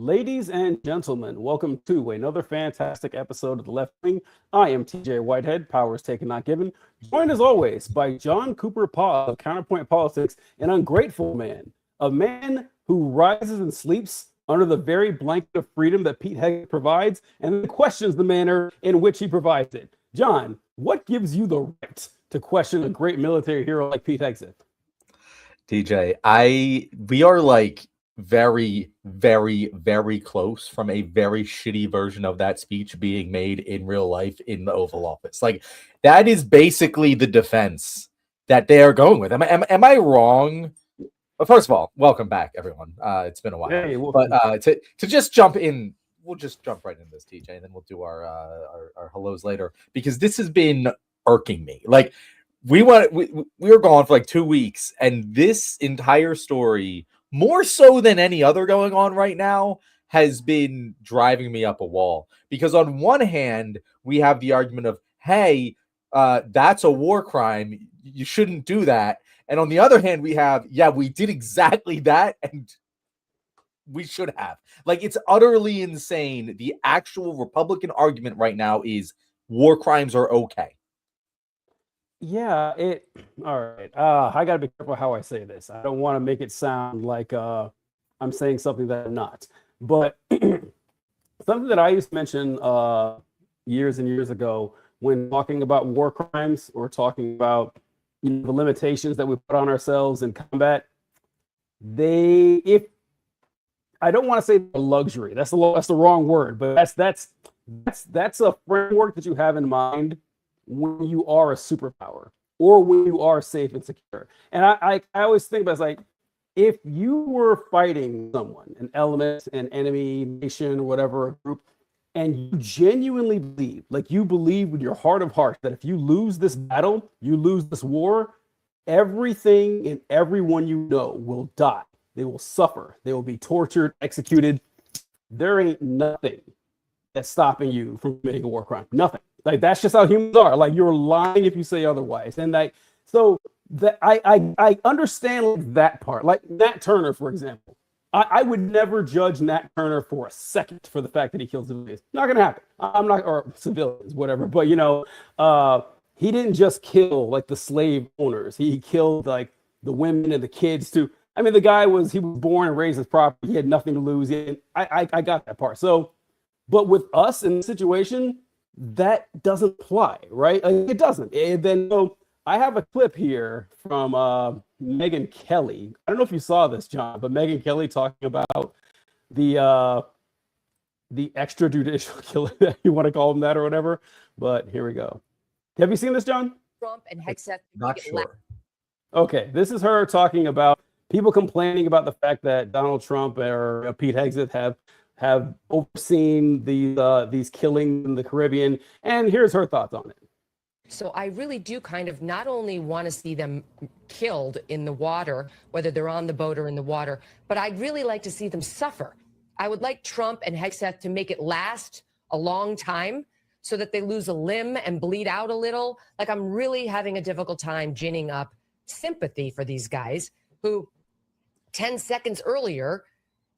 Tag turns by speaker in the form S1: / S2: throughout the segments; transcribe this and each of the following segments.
S1: Ladies and gentlemen, welcome to another fantastic episode of The Left Wing. I am TJ Whitehead, powers taken, not given. Joined as always by John Cooper Paw of Counterpoint Politics, an ungrateful man, a man who rises and sleeps under the very blanket of freedom that Pete Hegseth provides and then questions the manner in which he provides it. John, what gives you the right to question a great military hero like Pete Hegseth?
S2: TJ, we are like very, very, very close from a very shitty version of that speech being made in real life in the Oval Office. Like, that is basically the defense that they are going with. Am I wrong? Well, first of all, welcome back, everyone. It's been a while.
S1: Hey,
S2: but to just jump in, we'll just jump right into this, TJ, and then we'll do our hellos later, because this has been irking me. Like, we were gone for like 2 weeks, and this entire story, more so than any other going on right now, has been driving me up a wall. Because on one hand, we have the argument of, hey, that's a war crime. You shouldn't do that. And on the other hand, we have, yeah, we did exactly that, and we should have. Like, it's utterly insane. The actual Republican argument right now is war crimes are okay.
S1: Yeah, all right. I gotta be careful how I say this. I don't want to make it sound like I'm saying something that I'm not. But something that I used to mention years and years ago when talking about war crimes or talking about the limitations that we put on ourselves in combat, if I don't want to say a luxury, that's the wrong word, but that's a framework that you have in mind when you are a superpower or when you are safe and secure. And I always think about it, like, if you were fighting someone, an element, an enemy, nation, whatever, a group, and you genuinely believe, like you believe with your heart of hearts, that if you lose this battle, you lose this war, everything and everyone you know will die. They will suffer. They will be tortured, executed. There ain't nothing that's stopping you from committing a war crime. Nothing. Like, that's just how humans are. Like, you're lying if you say otherwise. And like, so that I understand like that part. Like Nat Turner, for example. I would never judge Nat Turner for a second for the fact that he killed civilians. Not gonna happen. I'm not, or civilians, whatever. But he didn't just kill like the slave owners. He killed like the women and the kids too. I mean, the guy he was born and raised as property. He had nothing to lose. I got that part. So, but with us in this situation, that doesn't apply, right? Like, it doesn't. And then so I have a clip here from Megyn Kelly. I don't know if you saw this, John, but Megyn Kelly talking about the extrajudicial killing, you want to call them that or whatever. But here we go. Have you seen this, John?
S3: Trump and Hegseth.
S2: Not sure.
S1: Okay, this is her talking about people complaining about the fact that Donald Trump or Pete Hegseth have overseen these killings in the Caribbean, and here's her thoughts on it.
S3: So I really do kind of not only want to see them killed in the water, whether they're on the boat or in the water, but I'd really like to see them suffer. I would like Trump and Hegseth to make it last a long time so that they lose a limb and bleed out a little. Like, I'm really having a difficult time ginning up sympathy for these guys who 10 seconds earlier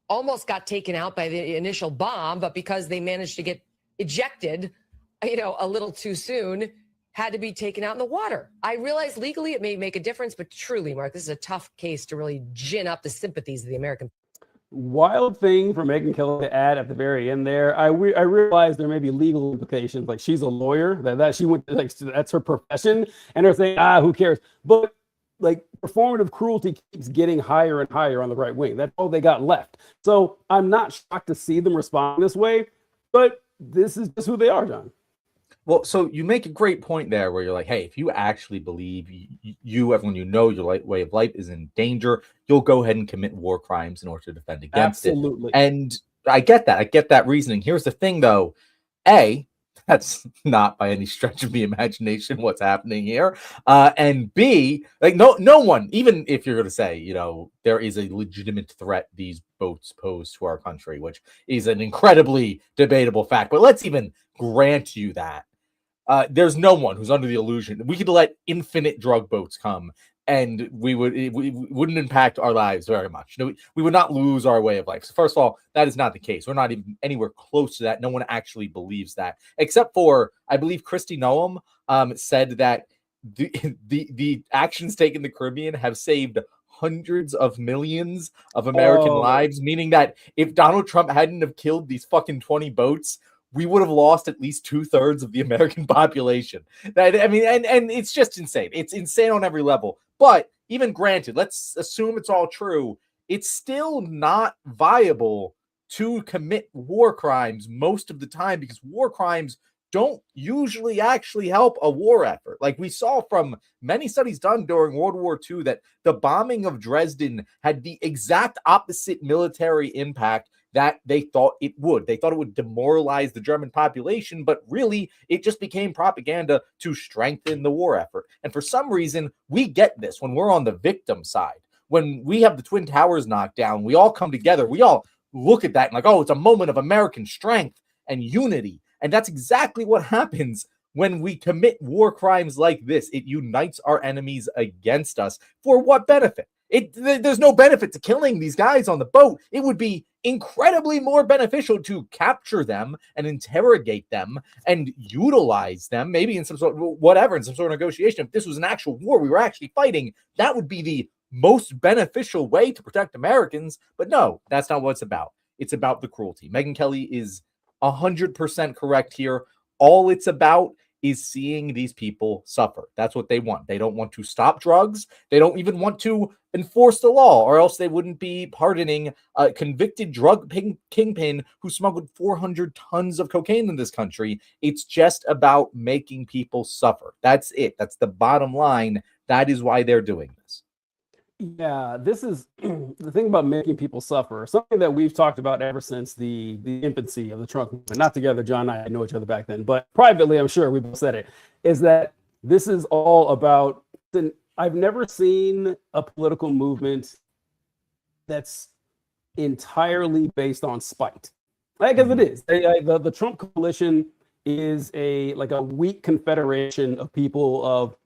S3: almost got taken out by the initial bomb, but because they managed to get ejected, a little too soon, had to be taken out in the water. I realize legally it may make a difference, but truly, Mark, this is a tough case to really gin up the sympathies of the American.
S1: Wild thing for Megyn Kelly to add at the very end there. I realize there may be legal implications, like she's a lawyer, that she went, like, that's her profession, and they're saying, who cares? But like, performative cruelty keeps getting higher and higher on the right wing. That's all they got left. So I'm not shocked to see them respond this way, but this is just who they are, John.
S2: Well, so you make a great point there where you're like, hey, if you actually believe everyone your way of life is in danger, you'll go ahead and commit war crimes in order to defend against
S1: Absolutely.
S2: it. And I get that. I get that reasoning. Here's the thing, though. A, that's not by any stretch of the imagination what's happening here. And B, like, no one, even if you're going to say, there is a legitimate threat these boats pose to our country, which is an incredibly debatable fact, but let's even grant you that. There's no one who's under the illusion. We could let infinite drug boats come. and we wouldn't impact our lives very much. No, we would not lose our way of life. So first of all, that is not the case. We're not even anywhere close to that. No one actually believes that, except for, I believe, Kristi Noem said that the actions taken in the Caribbean have saved hundreds of millions of American lives, meaning that if Donald Trump hadn't have killed these fucking 20 boats, we would have lost at least 2/3 of the American population. I mean, and it's just insane. It's insane on every level. But even granted, let's assume it's all true. It's still not viable to commit war crimes most of the time, because war crimes don't usually actually help a war effort. Like we saw from many studies done during World War II, that the bombing of Dresden had the exact opposite military impact that they thought it would. They thought it would demoralize the German population, but really it just became propaganda to strengthen the war effort. And for some reason, we get this when we're on the victim side. When we have the Twin Towers knocked down, we all come together. We all look at that and like, oh, it's a moment of American strength and unity. And that's exactly what happens when we commit war crimes like this. It unites our enemies against us. For what benefit? There's no benefit to killing these guys on the boat. It would be incredibly more beneficial to capture them and interrogate them and utilize them, maybe in some sort of whatever, in some sort of negotiation. If this was an actual war, we were actually fighting, that would be the most beneficial way to protect Americans. But no, that's not what it's about. It's about the cruelty. Megyn Kelly is 100% correct here. All it's about is seeing these people suffer. That's what they want. They don't want to stop drugs. They don't even want to enforce the law, or else they wouldn't be pardoning a convicted drug kingpin who smuggled 400 tons of cocaine in this country. It's just about making people suffer. That's it. That's the bottom line. That is why they're doing this.
S1: Yeah, this is the thing about making people suffer. Something that we've talked about ever since the infancy of the Trump movement. Not together, John and I know each other back then, but privately, I'm sure we both said it, is that this is all about, I've never seen a political movement that's entirely based on spite. Like, as it is. The Trump coalition is a weak confederation of people of,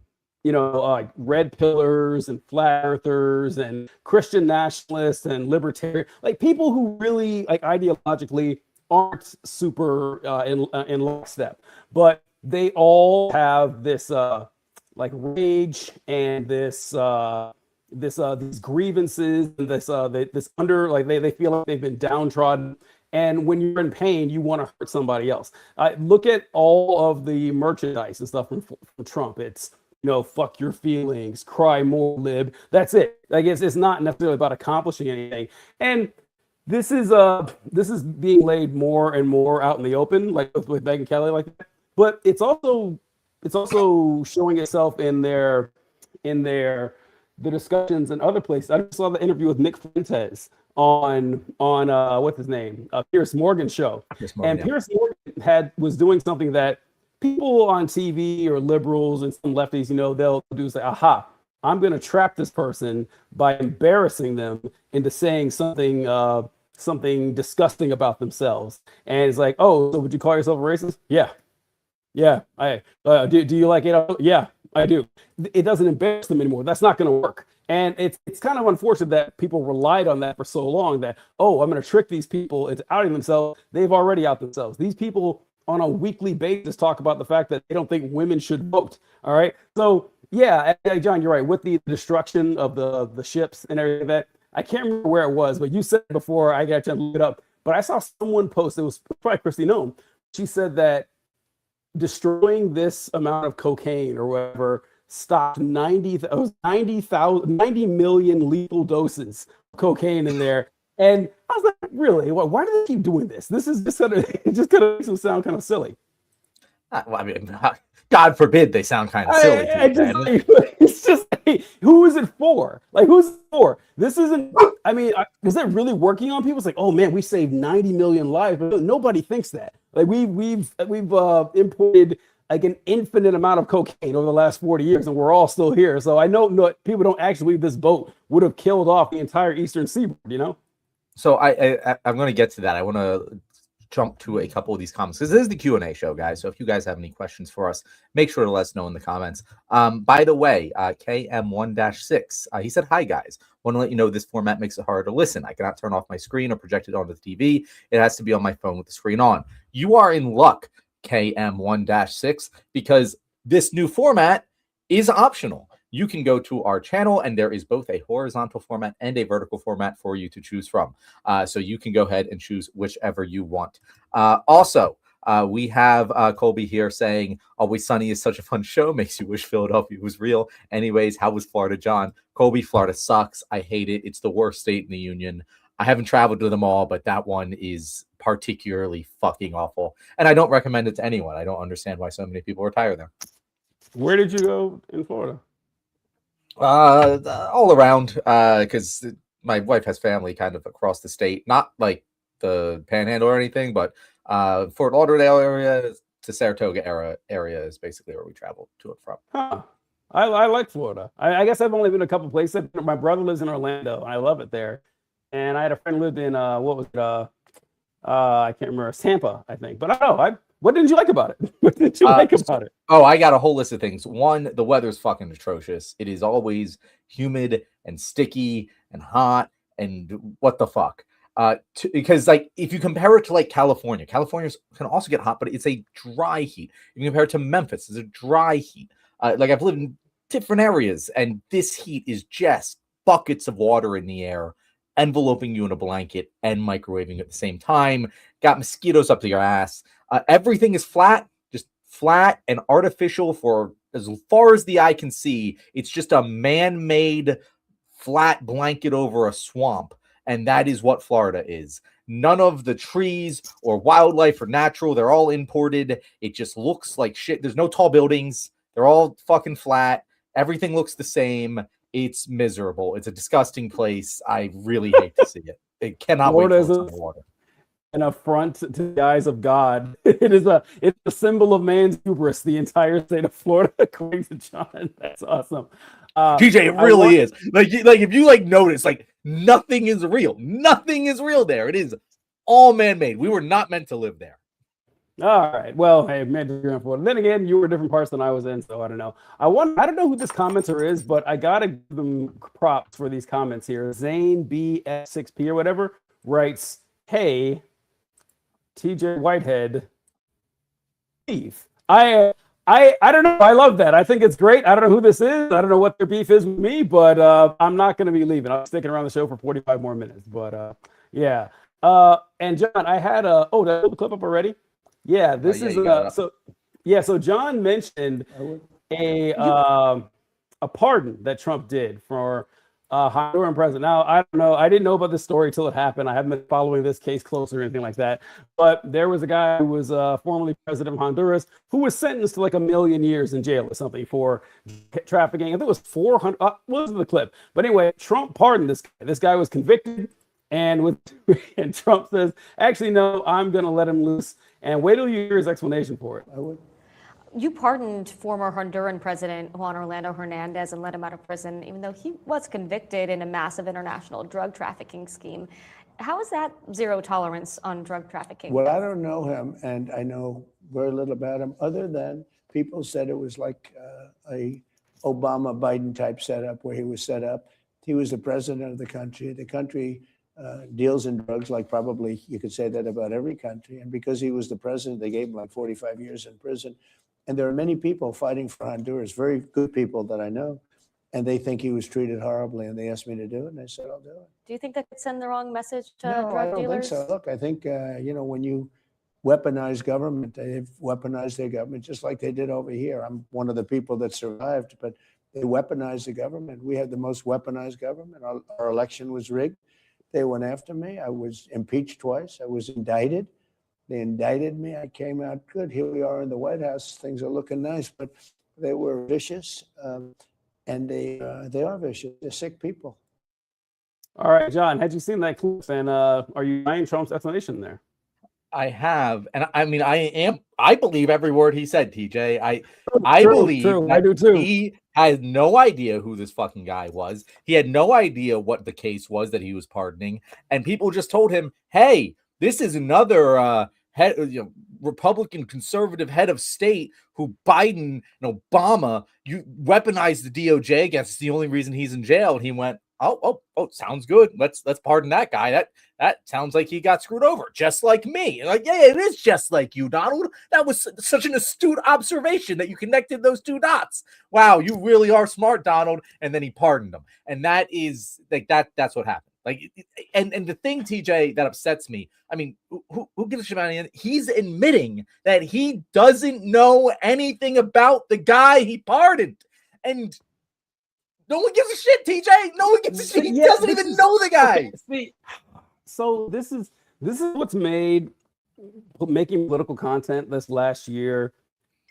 S1: like red pillars and flat earthers and Christian nationalists and libertarian, like people who really like ideologically aren't super in lockstep, but they all have this like rage and this these grievances and this under, like they feel like they've been downtrodden. And when you're in pain, you want to hurt somebody else. Look at all of the merchandise and stuff from Trump. It's, fuck your feelings, cry more, lib. That's it. I guess it's not necessarily about accomplishing anything. And this is being laid more and more out in the open, like with Megyn Kelly, like that. But it's also showing itself in the discussions in other places. I just saw the interview with Nick Fuentes on what's his name, Piers Morgan's show. Piers Morgan was doing something that people on TV or liberals and some lefties, they'll do, say, aha, I'm going to trap this person by embarrassing them into saying something disgusting about themselves. And it's like, oh, so would you call yourself a racist? Yeah. I do you like it? Yeah, I do. It doesn't embarrass them anymore. That's not going to work. And it's kind of unfortunate that people relied on that for so long, that, oh, I'm going to trick these people into outing themselves. They've already out themselves. These people on a weekly basis talk about the fact that they don't think women should vote. All right. So yeah, John, you're right. With the destruction of the ships and everything, that I can't remember where it was, but you said before, I got to look it up. But I saw someone post, it was probably Kristi Noem. She said that destroying this amount of cocaine or whatever stopped 90 million lethal doses of cocaine in there. And I was like, really? Why do they keep doing this? This is just just gonna make them sound kind of silly.
S2: Well, I mean, God forbid they sound kind of silly.
S1: It's just, who is it for? Like, who's it for? This isn't. I mean, is it really working on people? It's like, oh man, we saved 90 million lives, but nobody thinks that. Like, we've imported like an infinite amount of cocaine over the last 40 years, and we're all still here. So I know people don't actually believe this boat would have killed off the entire eastern seaboard.
S2: So I'm going to get to that. I want to jump to a couple of these comments because this is the Q&A show, guys. So if you guys have any questions for us, make sure to let us know in the comments. By the way, KM1-6, he said, hi, guys. Want to let you know this format makes it hard to listen. I cannot turn off my screen or project it onto the TV. It has to be on my phone with the screen on. You are in luck, KM1-6, because this new format is optional. You can go to our channel and there is both a horizontal format and a vertical format for you to choose from. So you can go ahead and choose whichever you want. Also, we have Colby here saying, Always Sunny is such a fun show. Makes you wish Philadelphia was real. Anyways, how was Florida, John? Colby, Florida sucks. I hate it. It's the worst state in the union. I haven't traveled to them all, but that one is particularly fucking awful. And I don't recommend it to anyone. I don't understand why so many people retire there.
S1: Where did you go in Florida?
S2: All around, because my wife has family kind of across the state, not like the Panhandle or anything, but Fort Lauderdale area to Saratoga area is basically where we travel to and from.
S1: Huh. I like Florida. I guess I've only been to a couple places. My brother lives in Orlando. And I love it there. And I had a friend who lived in what was it? I can't remember, Tampa, I think. But I don't know. What didn't you like about it? What did you like about it?
S2: Oh, I got a whole list of things. One, the weather's fucking atrocious. It is always humid and sticky and hot and what the fuck. Because like if you compare it to like California can also get hot, but it's a dry heat. If you compare it to Memphis, it's a dry heat. Like I've lived in different areas, and this heat is just buckets of water in the air, enveloping you in a blanket and microwaving at the same time. Got mosquitoes up to your ass. Everything is flat, just flat and artificial for as far as the eye can see. It's just a man-made flat blanket over a swamp. And that is what Florida is. None of the trees or wildlife are natural. They're all imported. It just looks like shit. There's no tall buildings. They're all fucking flat. Everything looks the same. It's miserable. It's a disgusting place. I really hate to see it. It cannot
S1: Florida
S2: wait for it's underwater.
S1: An affront to the eyes of God. It's a symbol of man's hubris, the entire state of Florida, according to John. That's awesome.
S2: TJ, it really is. Like if you like notice, like nothing is real. Nothing is real there. It is all man-made. We were not meant to live there.
S1: All right. Well, hey, man, you're in Florida. Then again, you were different parts than I was in, so I don't know. I don't know who this commenter is, but I gotta give them props for these comments here. Zane BS6P or whatever writes, "Hey, TJ Whitehead, beef." I don't know. I love that. I think it's great. I don't know who this is. I don't know what their beef is with me, but I'm not going to be leaving. I'm sticking around the show for 45 more minutes. But yeah. And John, I had did I put the clip up already? Yeah. This is So John mentioned a pardon that Trump did for Honduran president. Now, I don't know. I didn't know about this story till it happened. I haven't been following this case closer or anything like that. But there was a guy who was formerly president of Honduras who was sentenced to like 1 million years in jail or something for trafficking. I think it was 400. What was the clip? But anyway, Trump pardoned this guy. This guy was convicted. And Trump says, actually, no, I'm going to let him loose. And wait till you hear his explanation for it.
S4: You pardoned former Honduran President Juan Orlando Hernandez and let him out of prison, even though he was convicted in a massive international drug trafficking scheme. How is that zero tolerance on drug trafficking?
S5: Well, I don't know him, and I know very little about him, other than people said it was like a Obama-Biden type setup where he was set up. He was the president of the country. The country deals in drugs, like probably you could say that about every country. And because he was the president, they gave him like 45 years in prison. And there are many people fighting for Honduras, very good people that I know, and they think he was treated horribly, and they asked me to do it, and I said, I'll do it.
S4: Do you think that could send the wrong message to
S5: No,
S4: drug
S5: I don't
S4: dealers?
S5: think so. Look, I think, when you weaponize government, they've weaponized their government just like they did over here. I'm one of the people that survived, but they weaponized the government. We had the most weaponized government. Our election was rigged. They went after me. I was impeached twice. I was indicted. They indicted me. I came out good. Here we are in the White House. Things are looking nice, but they were vicious, and they are vicious. They're sick people.
S1: All right, John, had you seen that clip? And are you buying Trump's explanation there?
S2: I have, and I mean, I believe every word he said, TJ. I believe
S1: true. I do too.
S2: He has no idea who this fucking guy was. He had no idea what the case was that he was pardoning, and people just told him, "Hey, this is another Republican conservative head of state who Biden and Obama you weaponized the DOJ against. It's the only reason he's in jail. And he went, oh, sounds good. Let's pardon that guy. That sounds like he got screwed over, just like me. Like, yeah, it is just like you, Donald. That was such an astute observation that you connected those two dots. Wow, you really are smart, Donald. And then he pardoned him. And that is like that's what happened. Like, and the thing, TJ, that upsets me. I mean, who gives a shit about anything? He's admitting that he doesn't know anything about the guy he pardoned, and no one gives a shit. TJ, no one gives a shit. He doesn't even know the guy.
S1: Okay, so this is what's made making political content this last year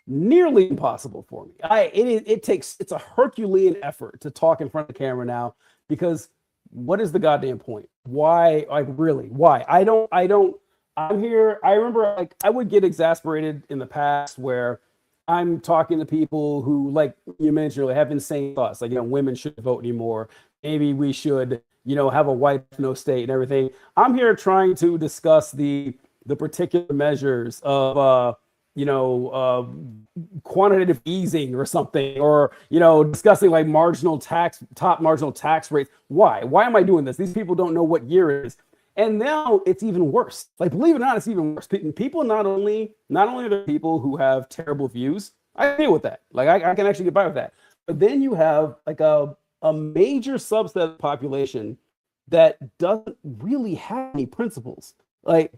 S1: nearly impossible for me. It's a Herculean effort to talk in front of the camera now, because what is the goddamn point? Why? Like, really? Why? I'm here. I remember, like, I would get exasperated in the past where I'm talking to people who, like you mentioned, have insane thoughts, like, women shouldn't vote anymore. Maybe we should, have a white no state and everything. I'm here trying to discuss the particular measures of, quantitative easing or something, or, discussing like top marginal tax rates. Why am I doing this? These people don't know what year it is. And now it's even worse. Like, believe it or not, it's even worse. People not only are there people who have terrible views. I deal with that. Like, I can actually get by with that. But then you have like a major subset of the population that doesn't really have any principles. Like,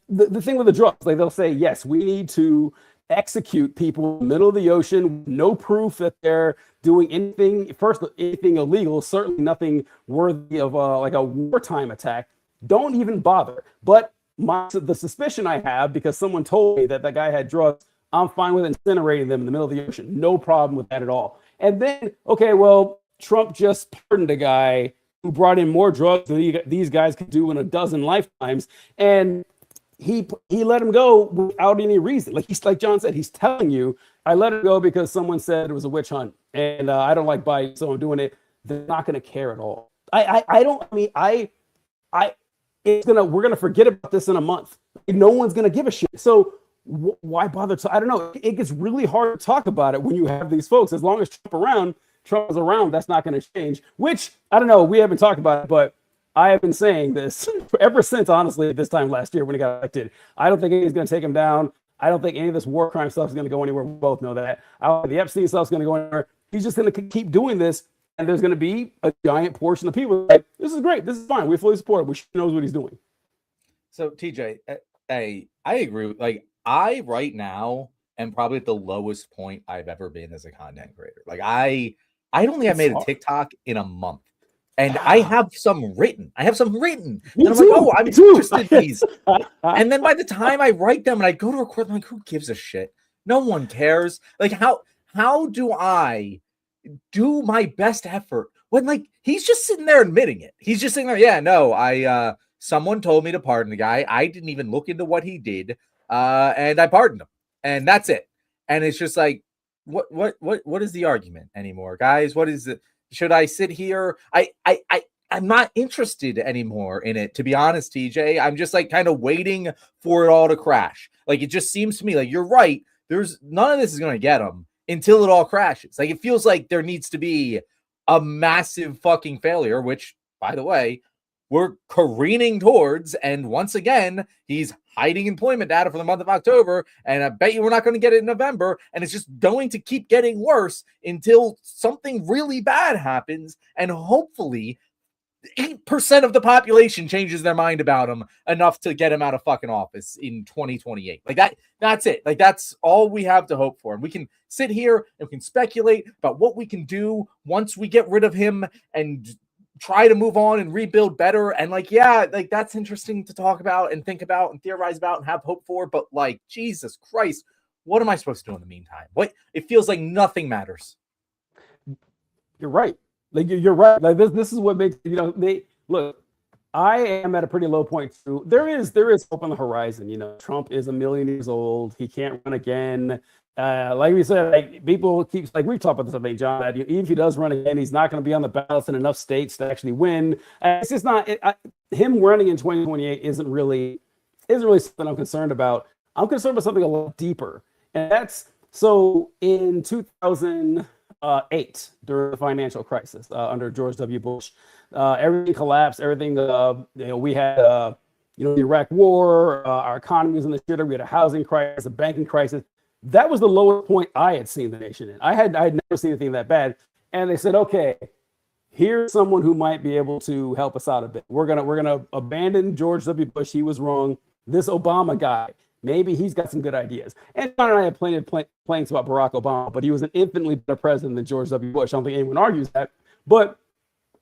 S1: the thing with the drugs, like, they'll say, yes, we need to execute people in the middle of the ocean, no proof that they're doing anything illegal, certainly nothing worthy of like a wartime attack. Don't even bother. But the suspicion I have, because someone told me that guy had drugs, I'm fine with incinerating them in the middle of the ocean. No problem with that at all. And then, okay, well, Trump just pardoned a guy who brought in more drugs than these guys could do in a dozen lifetimes. And he let him go without any reason. Like John said, he's telling you, I let it go because someone said it was a witch hunt, and I don't like Biden, so I'm doing it. They're not going to care at all. We're going to forget about this in a month. No one's going to give a shit. So why bother? I don't know. It gets really hard to talk about it when you have these folks. As long as Trump is around, that's not going to change, which, I don't know. We haven't talked about it, but I have been saying this ever since, honestly, this time last year when he got elected. I don't think he's going to take him down. I don't think any of this war crime stuff is going to go anywhere. We both know that. I don't think the Epstein stuff is going to go anywhere. He's just going to keep doing this. And there's going to be a giant portion of people like, this is great. This is fine. We fully support him. He knows what he's doing.
S2: So, TJ, I agree. Like, I right now am probably at the lowest point I've ever been as a content creator. Like, I don't think I made a TikTok in a month. And I have some written.
S1: Me
S2: and I'm
S1: too.
S2: like, oh, I'm interested in these. And then by the time I write them and I go to record, I'm like, who gives a shit? No one cares. Like, how do I do my best effort when, like, he's just sitting there admitting it? He's just sitting there. Yeah, no, someone told me to pardon the guy. I didn't even look into what he did. And I pardoned him. And that's it. And it's just like, what is the argument anymore, guys? What is it? Should I sit here? I'm not interested anymore in it, to be honest, TJ. I'm just like kind of waiting for it all to crash. Like, it just seems to me like you're right. There's none of this is going to get him until it all crashes. Like, it feels like there needs to be a massive fucking failure, which, by the way, we're careening towards. And once again, he's hiding employment data for the month of October. And I bet you we're not going to get it in November. And it's just going to keep getting worse until something really bad happens. And hopefully 8% of the population changes their mind about him enough to get him out of fucking office in 2028. Like, that's it. Like, that's all we have to hope for. And we can sit here and we can speculate about what we can do once we get rid of him and try to move on and rebuild better. And like, yeah, like, that's interesting to talk about and think about and theorize about and have hope for. But like, Jesus Christ, what am I supposed to do in the meantime? It feels like nothing matters.
S1: You're right. Like, you're right. Like, this is what makes, they look, I am at a pretty low point too. There is hope on the horizon. Trump is 1,000,000 years old. He can't run again. Like we said, like, people keep, like, we've talked about this, I think, John, that even if he does run again, he's not going to be on the ballots in enough states to actually win. It's just not him running in 2028 isn't really isn't really something I'm concerned about. I'm concerned about something a lot deeper. And that's so in 2008, during the financial crisis under George W. Bush, everything collapsed. Everything, we had, the Iraq War, our economy was in the shitter. We had a housing crisis, a banking crisis. That was the lowest point I had seen the nation in. I had never seen anything that bad. And they said, okay, here's someone who might be able to help us out a bit. We're gonna abandon George W. Bush. He was wrong. This Obama guy, maybe he's got some good ideas. And John and I have plenty of complaints about Barack Obama, but he was an infinitely better president than George W. Bush. I don't think anyone argues that. But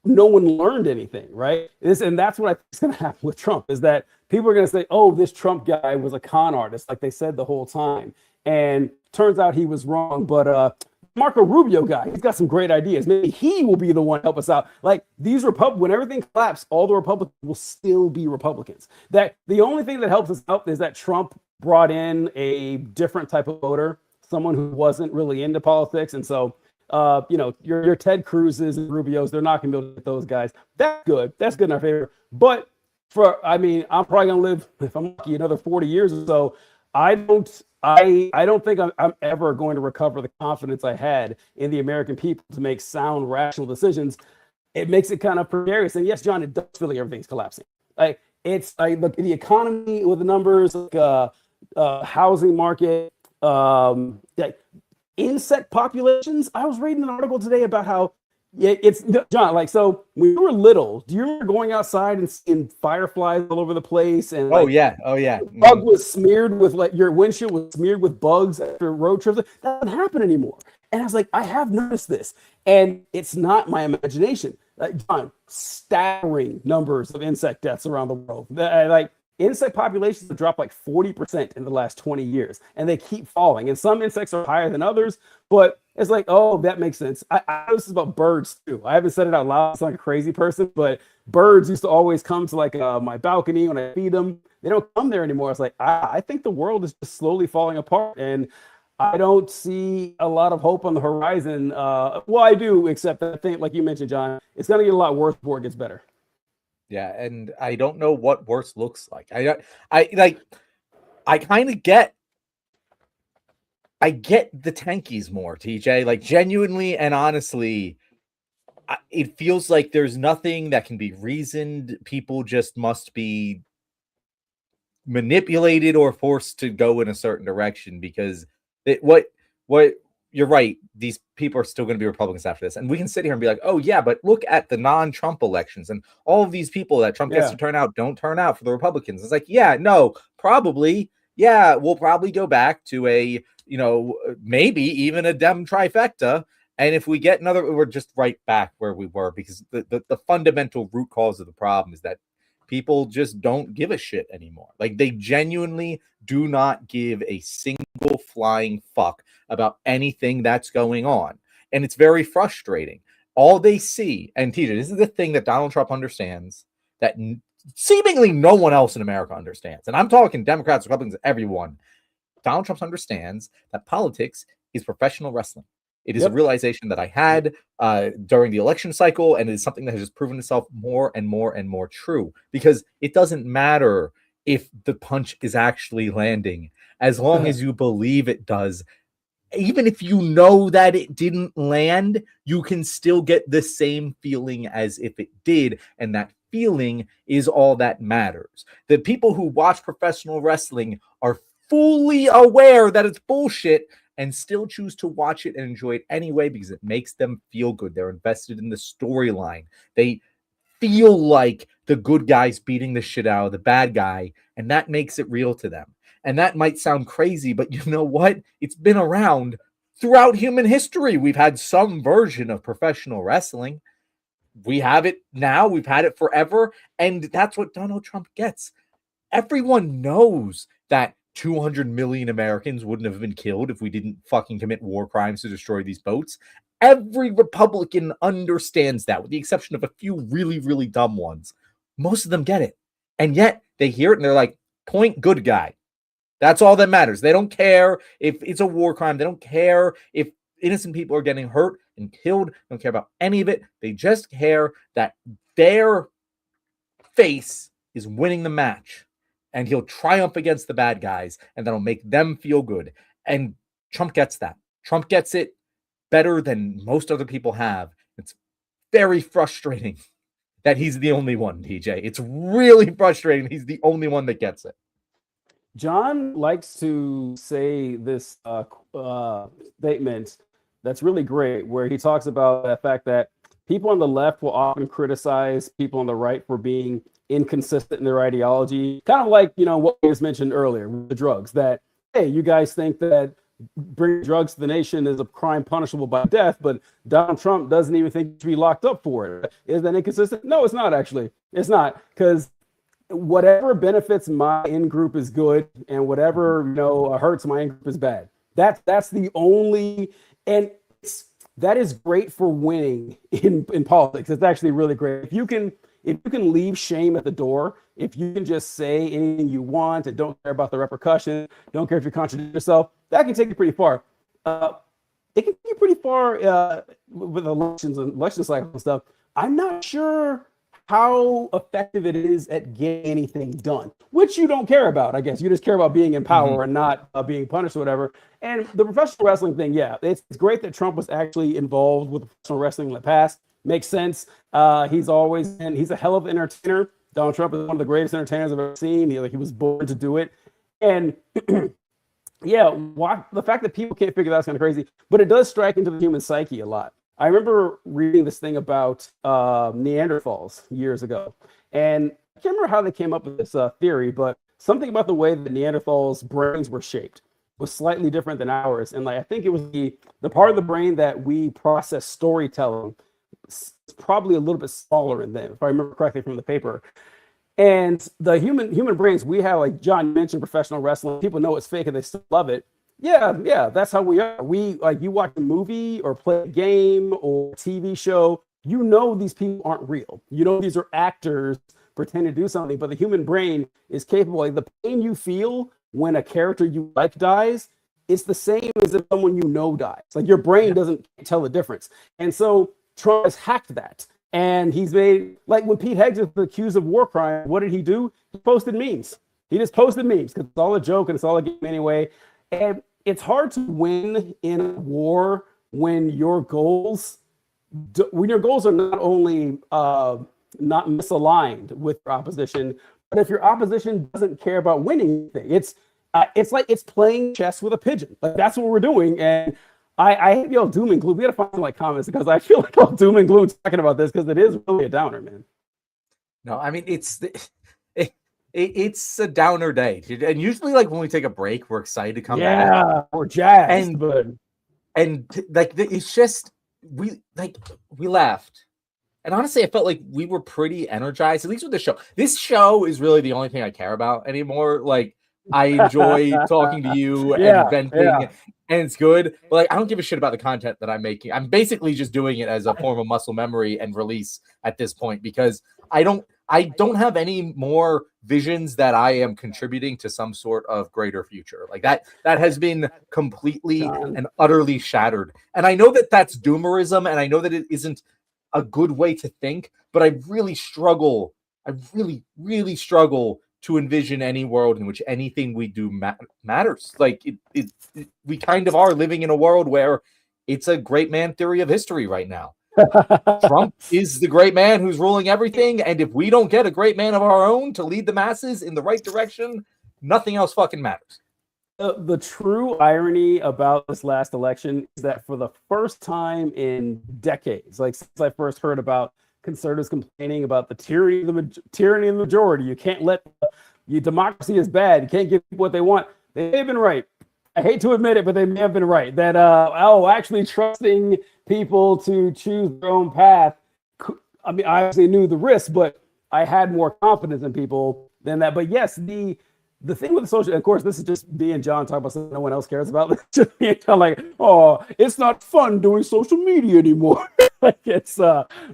S1: no one learned anything, right? And that's what I think is going to happen with Trump, is that people are going to say, oh, this Trump guy was a con artist, like they said the whole time. And turns out he was wrong. But Marco Rubio guy, he's got some great ideas. Maybe he will be the one to help us out. Like these when everything collapses, all the Republicans will still be Republicans. That the only thing that helps us out is that Trump brought in a different type of voter, someone who wasn't really into politics. And so your Ted Cruz's and Rubios, they're not going to be able to get those guys. That's good. That's good in our favor. But I'm probably going to live, if I'm lucky, another 40 years or so. I don't think I'm ever going to recover the confidence I had in the American people to make sound, rational decisions. It makes it kind of precarious. And yes, John, it does feel like everything's collapsing. Like look at the economy with the numbers, like housing market, like insect populations. I was reading an article today about how it's John, like, so when you were little, do you remember going outside and seeing fireflies all over the place? And
S2: oh yeah.
S1: Bug was smeared with, like, your windshield was smeared with bugs after road trips. That doesn't happen anymore. And I was like, I have noticed this, and it's not my imagination. Like, John, staggering numbers of insect deaths around the world. Like, insect populations have dropped like 40% in the last 20 years, and they keep falling. And some insects are higher than others, but it's like, oh, that makes sense. I know this is about birds too. I haven't said it out loud. It's like a crazy person, but birds used to always come to like my balcony when I feed them. They don't come there anymore. It's like, I think the world is just slowly falling apart, and I don't see a lot of hope on the horizon. Well, I do, except I think, like you mentioned, John, it's going to get a lot worse before it gets better.
S2: Yeah, and I don't know what worse looks like. I kind of get the tankies more, TJ. Like, genuinely and honestly, it feels like there's nothing that can be reasoned. People just must be manipulated or forced to go in a certain direction, because what you're right. These people are still going to be Republicans after this. And we can sit here and be like, oh, yeah, but look at the non-Trump elections, and all of these people that Trump gets to turn out don't turn out for the Republicans. It's like, yeah, no, probably. Yeah, we'll probably go back to a, maybe even a Dem trifecta. And if we get another, we're just right back where we were, because the fundamental root cause of the problem is that people just don't give a shit anymore. Like, they genuinely do not give a single flying fuck about anything that's going on. And it's very frustrating. All they see, and TJ, this is the thing that Donald Trump understands that seemingly no one else in America understands. And I'm talking Democrats, Republicans, everyone. Donald Trump understands that politics is professional wrestling. It is a realization that I had during the election cycle, and it is something that has just proven itself more and more and more true, because it doesn't matter if the punch is actually landing, as long as you believe it does. Even if you know that it didn't land, you can still get the same feeling as if it did, and that feeling is all that matters. The people who watch professional wrestling are fully aware that it's bullshit and still choose to watch it and enjoy it anyway, because it makes them feel good. They're invested in the storyline. They feel like the good guy's beating the shit out of the bad guy, and that makes it real to them. And that might sound crazy, but you know what? It's been around throughout human history. We've had some version of professional wrestling. We have it now. We've had it forever. And that's what Donald Trump gets. Everyone knows that 200 million Americans wouldn't have been killed if we didn't fucking commit war crimes to destroy these boats. Every Republican understands that, with the exception of a few really, really dumb ones. Most of them get it. And yet they hear it and they're like, point good guy. That's all that matters. They don't care if it's a war crime. They don't care if innocent people are getting hurt and killed. They don't care about any of it. They just care that their face is winning the match. and he'll triumph against the bad guys, and that'll make them feel good. And Trump gets that. Trump gets it better than most other people have. It's very frustrating that he's the only one, TJ. It's really frustrating. He's the only one that gets it.
S1: John likes to say this statement that's really great, where he talks about the fact that people on the left will often criticize people on the right for being inconsistent in their ideology. Kind of like, what we just mentioned earlier with the drugs, that, hey, you guys think that bringing drugs to the nation is a crime punishable by death, but Donald Trump doesn't even think he should be locked up for it. Is that inconsistent? No, it's not, actually. It's not, because whatever benefits my in-group is good, and whatever hurts my in-group is bad. That's the only, and that is great for winning in politics. It's actually really great. If you can leave shame at the door, if you can just say anything you want and don't care about the repercussions, don't care if you contradict yourself, that can take you pretty far. It can take you pretty far with elections and election cycles and stuff. I'm not sure how effective it is at getting anything done, which you don't care about, I guess. You just care about being in power and not being punished or whatever. And the professional wrestling thing, yeah, it's great that Trump was actually involved with professional wrestling in the past. Makes sense. He's a hell of an entertainer. Donald Trump is one of the greatest entertainers I've ever seen. He was born to do it. And yeah, the fact that people can't figure that out is kind of crazy, but it does strike into the human psyche a lot. I remember reading this thing about Neanderthals years ago, and I can't remember how they came up with this theory, but something about the way that Neanderthals' brains were shaped was slightly different than ours. And I think it was the part of the brain that we process storytelling is probably a little bit smaller in them, if I remember correctly from the paper. And the human brains, we have, like John mentioned, professional wrestling. People know it's fake and they still love it. Yeah, that's how we are. We, like, you watch a movie or play a game or a TV show, these people aren't real. These are actors pretending to do something, but the human brain is capable. Like, the pain you feel when a character you like dies, it's the same as if someone dies. Like, your brain doesn't tell the difference. And so Trump has hacked that. And he's made, like, when Pete Hegseth was accused of war crime, what did he do? He posted memes. He just posted memes because it's all a joke and it's all a game anyway. And it's hard to win in a war when your goals are not only not misaligned with your opposition, but if your opposition doesn't care about winning anything, it's like it's playing chess with a pigeon. Like, that's what we're doing. And I hate y'all doom and gloom. We got to find some comments, because I feel like all doom and gloom talking about this, because it is really a downer, man.
S2: No, I mean, it's a downer day, and usually, like, when we take a break, we're excited to come back.
S1: Yeah, we're jazzed,
S2: and like, it's just we laughed, and honestly, I felt like we were pretty energized, at least with the show. This show is really the only thing I care about anymore. Like, I enjoy talking to you and venting, and it's good. But, like, I don't give a shit about the content that I'm making. I'm basically just doing it as a form of muscle memory and release at this point, because I don't have any more visions that I am contributing to some sort of greater future. Like, that has been completely and utterly shattered. And I know that that's doomerism, and I know that it isn't a good way to think, but I really struggle. I really, really struggle to envision any world in which anything we do matters. Like, we kind of are living in a world where it's a great man theory of history right now. Trump is the great man who's ruling everything, and if we don't get a great man of our own to lead the masses in the right direction, nothing else fucking matters.
S1: The true irony about this last election is that for the first time in decades, like since I first heard about conservatives complaining about the tyranny of the majority, you can't let your democracy is bad, you can't give people what they want. They may have been right. I hate to admit it, but they may have been right. That actually trusting people to choose their own path. I mean, I obviously knew the risk, but I had more confidence in people than that. But yes, the thing with the social, of course, this is just me and John talking about something no one else cares about. Just me and John, like, oh, it's not fun doing social media anymore. Like, it's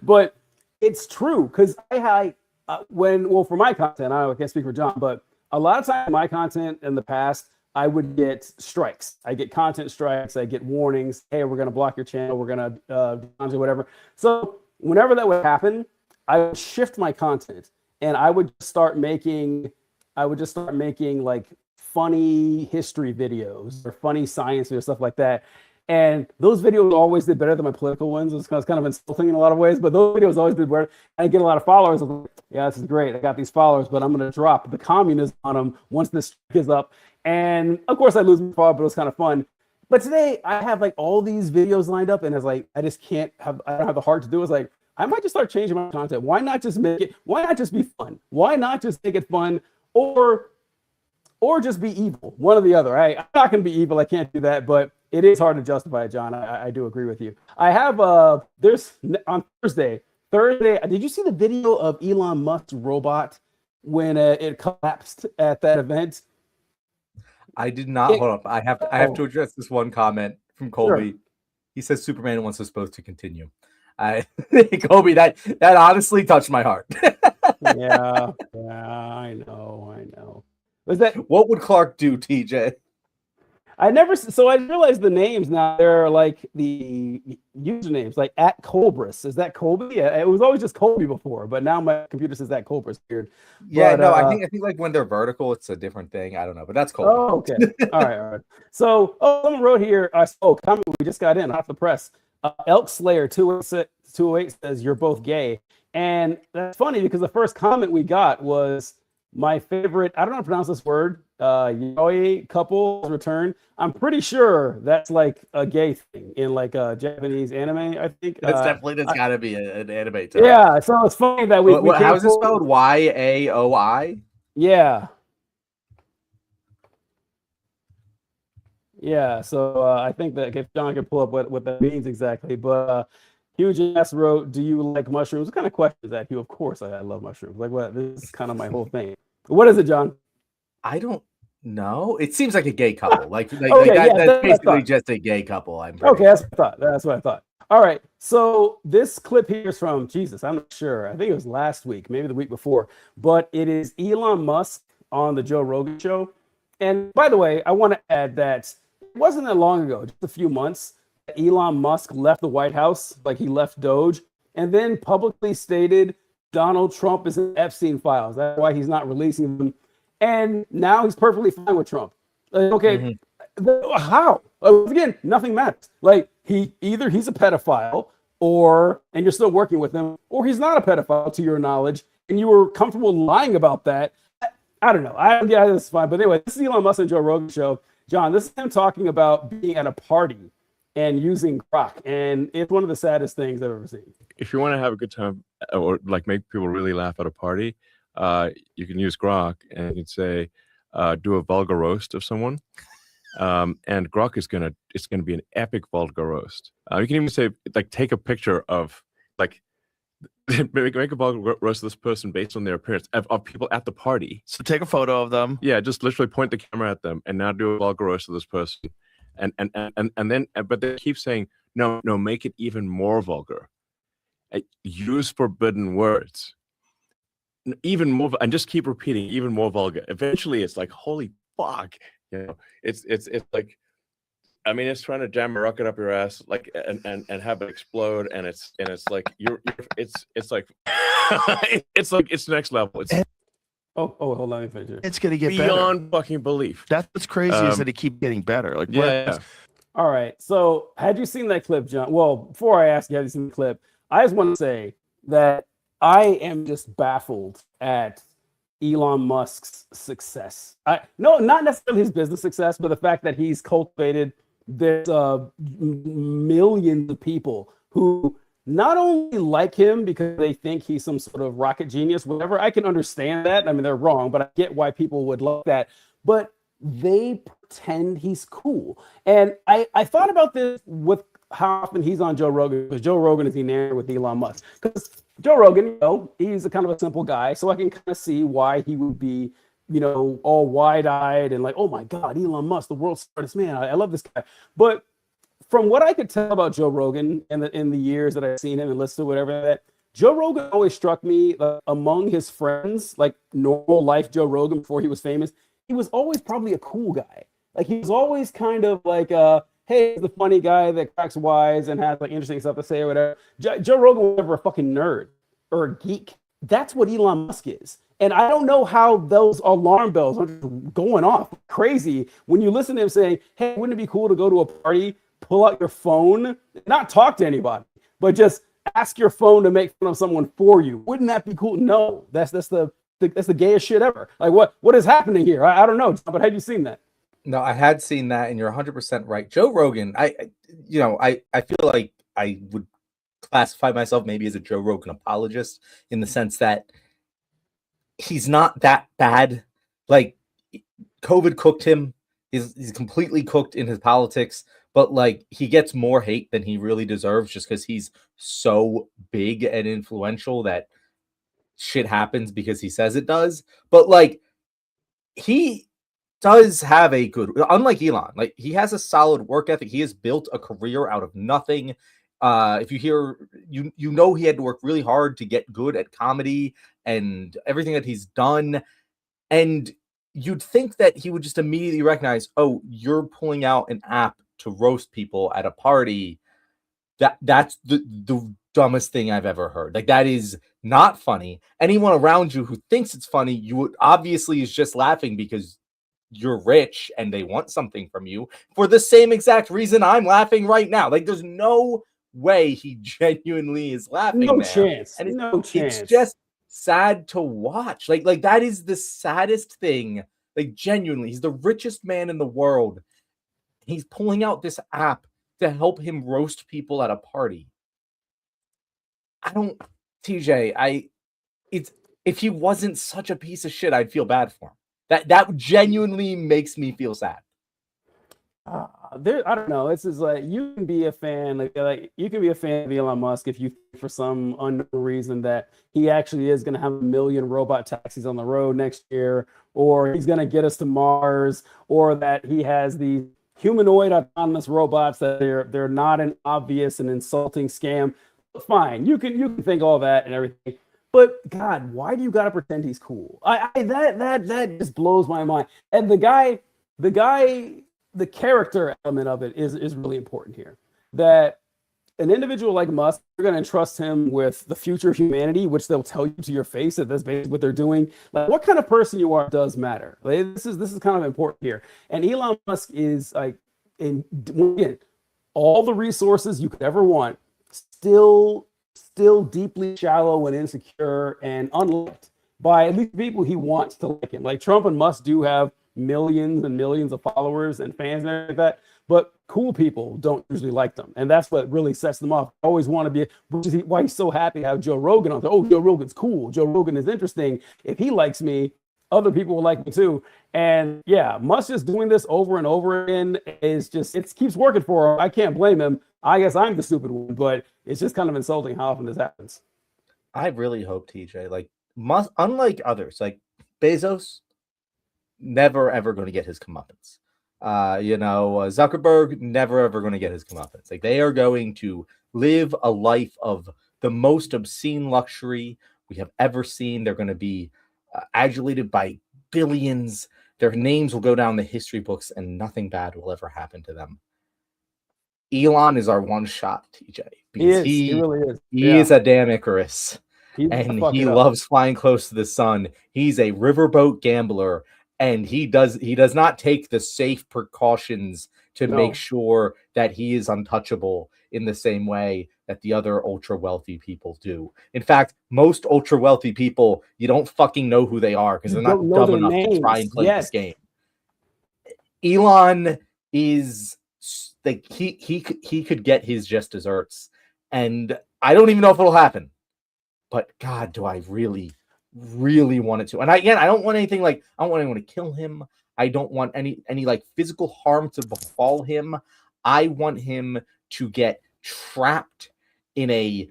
S1: but it's true, because for my content, I can't speak for John, but a lot of times my content in the past, I would get strikes. I get content strikes. I get warnings. Hey, we're going to block your channel. We're going to whatever. So whenever that would happen, I would shift my content, and I would start making I would just start making like funny history videos or funny science videos, stuff like that. And those videos always did better than my political ones. It's kind of insulting in a lot of ways, but those videos always did better. I get a lot of followers. I'm like, yeah, this is great. I got these followers, but I'm going to drop the communism on them once this streak is up. And of course, I lose my follower, but it was kind of fun. But today, I have like all these videos lined up, and it's like I just can't have. I don't have the heart to do it. It's like I might just start changing my content. Why not just make it? Why not just be fun? Why not just make it fun, or just be evil? One or the other. I'm not going to be evil. I can't do that, but it is hard to justify it, John. I do agree with you. I have there's on Thursday. Did you see the video of Elon Musk's robot when it collapsed at that event?
S2: I did not. Hold up. I have to address this one comment from Colby. Sure. He says Superman was supposed to continue. Colby, that honestly touched my heart.
S1: yeah, I know. Was that
S2: what would Clark do, TJ?
S1: I realized the names now. They're like the usernames, like at Colbris. Is that Colby? Yeah, it was always just Colby before, but now my computer says that Colbris. Weird.
S2: Yeah, but, no, I think like when they're vertical, it's a different thing. I don't know, but that's Colby.
S1: Oh, okay. all right. So, someone wrote here. Comment we just got in off the press. Elk Slayer 208 says you're both gay, and that's funny because the first comment we got was my favorite. I don't know how to pronounce this word. Yaoi couple return. I'm pretty sure that's like a gay thing in like a Japanese anime. I think
S2: that's got to be an anime term.
S1: Yeah, so it's funny that we
S2: how is it spelled? YAOI?
S1: Yeah. Yeah, so I think that if John can pull up what that means exactly, but Huge Ass wrote, "Do you like mushrooms?" What kind of question is that, Hugh? Of course, I love mushrooms. Like what? This is kind of my whole thing. What is it, John?
S2: I don't know. It seems like a gay couple. That's basically just a gay couple. That's
S1: what I thought. All right. So this clip here is from Jesus. I'm not sure. I think it was last week, maybe the week before, but it is Elon Musk on the Joe Rogan show. And by the way, I want to add that it wasn't that long ago, just a few months, that Elon Musk left the White House, like he left Doge, and then publicly stated Donald Trump is in Epstein files. That's why he's not releasing them. And now he's perfectly fine with Trump. Like, okay, how? Again, nothing matters. Like either he's a pedophile, and you're still working with him, or he's not a pedophile to your knowledge, and you were comfortable lying about that. I don't know. This is fine. But anyway, this is Elon Musk and Joe Rogan show. John, this is him talking about being at a party and using Grok, and it's one of the saddest things I've ever seen.
S6: If you want to have a good time or like make people really laugh at a party, you can use Grok and you can say, do a vulgar roast of someone. And Grok is gonna be an epic vulgar roast. You can even say, like, take a picture of, like, make a vulgar roast of this person based on their appearance of people at the party.
S7: So take a photo of them.
S6: Yeah, just literally point the camera at them and now do a vulgar roast of this person. And then but they keep saying, no, make it even more vulgar. Use forbidden words. Even more, and just keep repeating even more vulgar. Eventually it's like, holy fuck, it's like, I mean, it's trying to jam a rocket up your ass, like, and have it explode, and it's like it's like it's next level. It's
S1: hold on, let me finish it.
S7: It's gonna get
S6: beyond fucking belief.
S7: That's what's crazy is that it keeps getting better. Like,
S6: yeah.
S1: All right. So had you seen that clip, John? Well, before I ask you, have you seen the clip? I just want to say that I am just baffled at Elon Musk's success. Not necessarily his business success, but the fact that he's cultivated this millions of people who not only like him because they think he's some sort of rocket genius, whatever. I can understand that. I mean, they're wrong, but I get why people would love that. But they pretend he's cool. And I thought about this with how often he's on Joe Rogan, because Joe Rogan is enamored with Elon Musk. Because Joe Rogan, he's a kind of a simple guy, so I can kind of see why he would be, all wide-eyed and like, oh my God, Elon Musk, the world's smartest man. I love this guy. But from what I could tell about Joe Rogan in the years that I've seen him and listened to whatever that, Joe Rogan always struck me among his friends, like normal life Joe Rogan before he was famous, he was always probably a cool guy. Like he was always kind of like, hey, he's the funny guy that cracks wise and has like interesting stuff to say or whatever. Joe Rogan was never a fucking nerd or a geek That's what Elon Musk is. And I don't know how those alarm bells are going off crazy when you listen to him saying, hey, wouldn't it be cool to go to a party, pull out your phone, not talk to anybody, but just ask your phone to make fun of someone for you? Wouldn't that be cool? No, that's the gayest shit ever. Like what is happening here? I don't know, but have you seen that?
S2: No, I had seen that, and you're 100% right. Joe Rogan, I feel like I would classify myself maybe as a Joe Rogan apologist in the sense that he's not that bad. Like, COVID cooked him. He's completely cooked in his politics, but like he gets more hate than he really deserves just because he's so big and influential that shit happens because he says it does. But like he does have a good, unlike Elon, like he has a solid work ethic. He has built a career out of nothing. If you hear, you know, he had to work really hard to get good at comedy and everything that he's done. And you'd think that he would just immediately recognize, oh, you're pulling out an app to roast people at a party. That's the dumbest thing I've ever heard. Like, that is not funny. Anyone around you who thinks it's funny, you would obviously is just laughing because you're rich and they want something from you for the same exact reason I'm laughing right now. Like, there's no way he genuinely is laughing.
S1: No
S2: there.
S1: chance.
S2: And
S1: no chance.
S2: It's just sad to watch. Like that is the saddest thing. Like, genuinely, he's the richest man in the world. He's pulling out this app to help him roast people at a party. TJ, if he wasn't such a piece of shit, I'd feel bad for him. That genuinely makes me feel sad.
S1: I don't know. It's just like you can be a fan, like you can be a fan of Elon Musk if you think for some unknown reason that he actually is going to have 1 million robot taxis on the road next year, or he's going to get us to Mars, or that he has these humanoid autonomous robots that they're not an obvious and insulting scam. Fine, you can think all that and everything. But God, why do you gotta pretend he's cool? That just blows my mind. And the character element of it is really important here. That an individual like Musk, you're going to entrust him with the future of humanity, which they'll tell you to your face that that's basically what they're doing. Like, what kind of person you are does matter. Like, this is kind of important here. And Elon Musk is like, again, all the resources you could ever want, still deeply shallow and insecure and unliked by at least people he wants to like him. Like Trump and Musk do have millions and millions of followers and fans and everything like that, but cool people don't usually like them, and that's what really sets them off. I always want to be, which is why he's so happy to have Joe Rogan on. Oh, Joe Rogan's cool. Joe Rogan is interesting. If he likes me, other people will like me too. And yeah, Musk just doing this over and over again is just, it keeps working for him. I can't blame him. I guess I'm the stupid one, but it's just kind of insulting how often this happens.
S2: I really hope, TJ, like Musk, unlike others, like Bezos, never ever going to get his comeuppance. Zuckerberg, never ever going to get his comeuppance. Like, they are going to live a life of the most obscene luxury we have ever seen. They're going to be adulated by billions. Their names will go down the history books, and nothing bad will ever happen to them. Elon is our one shot, TJ. Because he really is. He is a damn Icarus. And he loves flying close to the sun. He's a riverboat gambler, and he does not take the safe precautions to make sure that he is untouchable in the same way that the other ultra wealthy people do. In fact, most ultra wealthy people, you don't fucking know who they are because they're not dumb enough to try and play this game. Elon is like, he could get his just desserts, and I don't even know if it'll happen. But God, do I really, really want it to. And I don't want anything like, I don't want anyone to kill him. I don't want any like physical harm to befall him. I want him to get trapped in a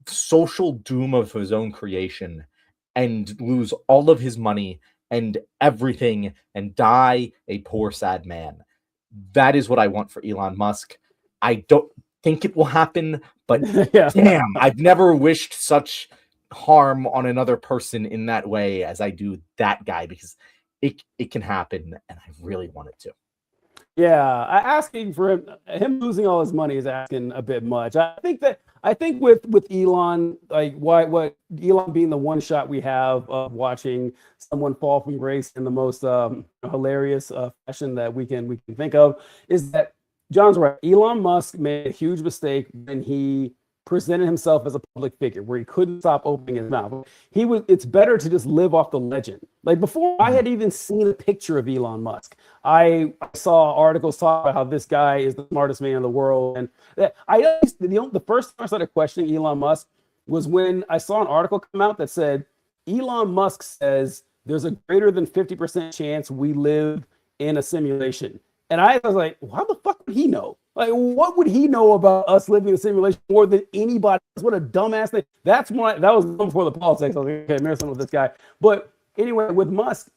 S2: social doom of his own creation and lose all of his money and everything and die a poor, sad man. That is what I want for Elon Musk. I don't think it will happen, but damn, I've never wished such harm on another person in that way as I do that guy, because it can happen, and I really want it to.
S1: Yeah, asking for him losing all his money is asking a bit much. I think with Elon, like what Elon being the one shot we have of watching someone fall from grace in the most hilarious fashion that we can think of, is that John's right. Elon Musk made a huge mistake when he presented himself as a public figure, where he couldn't stop opening his mouth. It's better to just live off the legend. Like before I had even seen a picture of Elon Musk, I saw articles talk about how this guy is the smartest man in the world. And the first time I started questioning Elon Musk was when I saw an article come out that said Elon Musk says there's a greater than 50% chance we live in a simulation. And I was like, how the fuck would he know? Like, what would he know about us living in a simulation more than anybody else? What a dumbass thing. That was before the politics. I was like, okay, maybe something with this guy. But anyway, with Musk,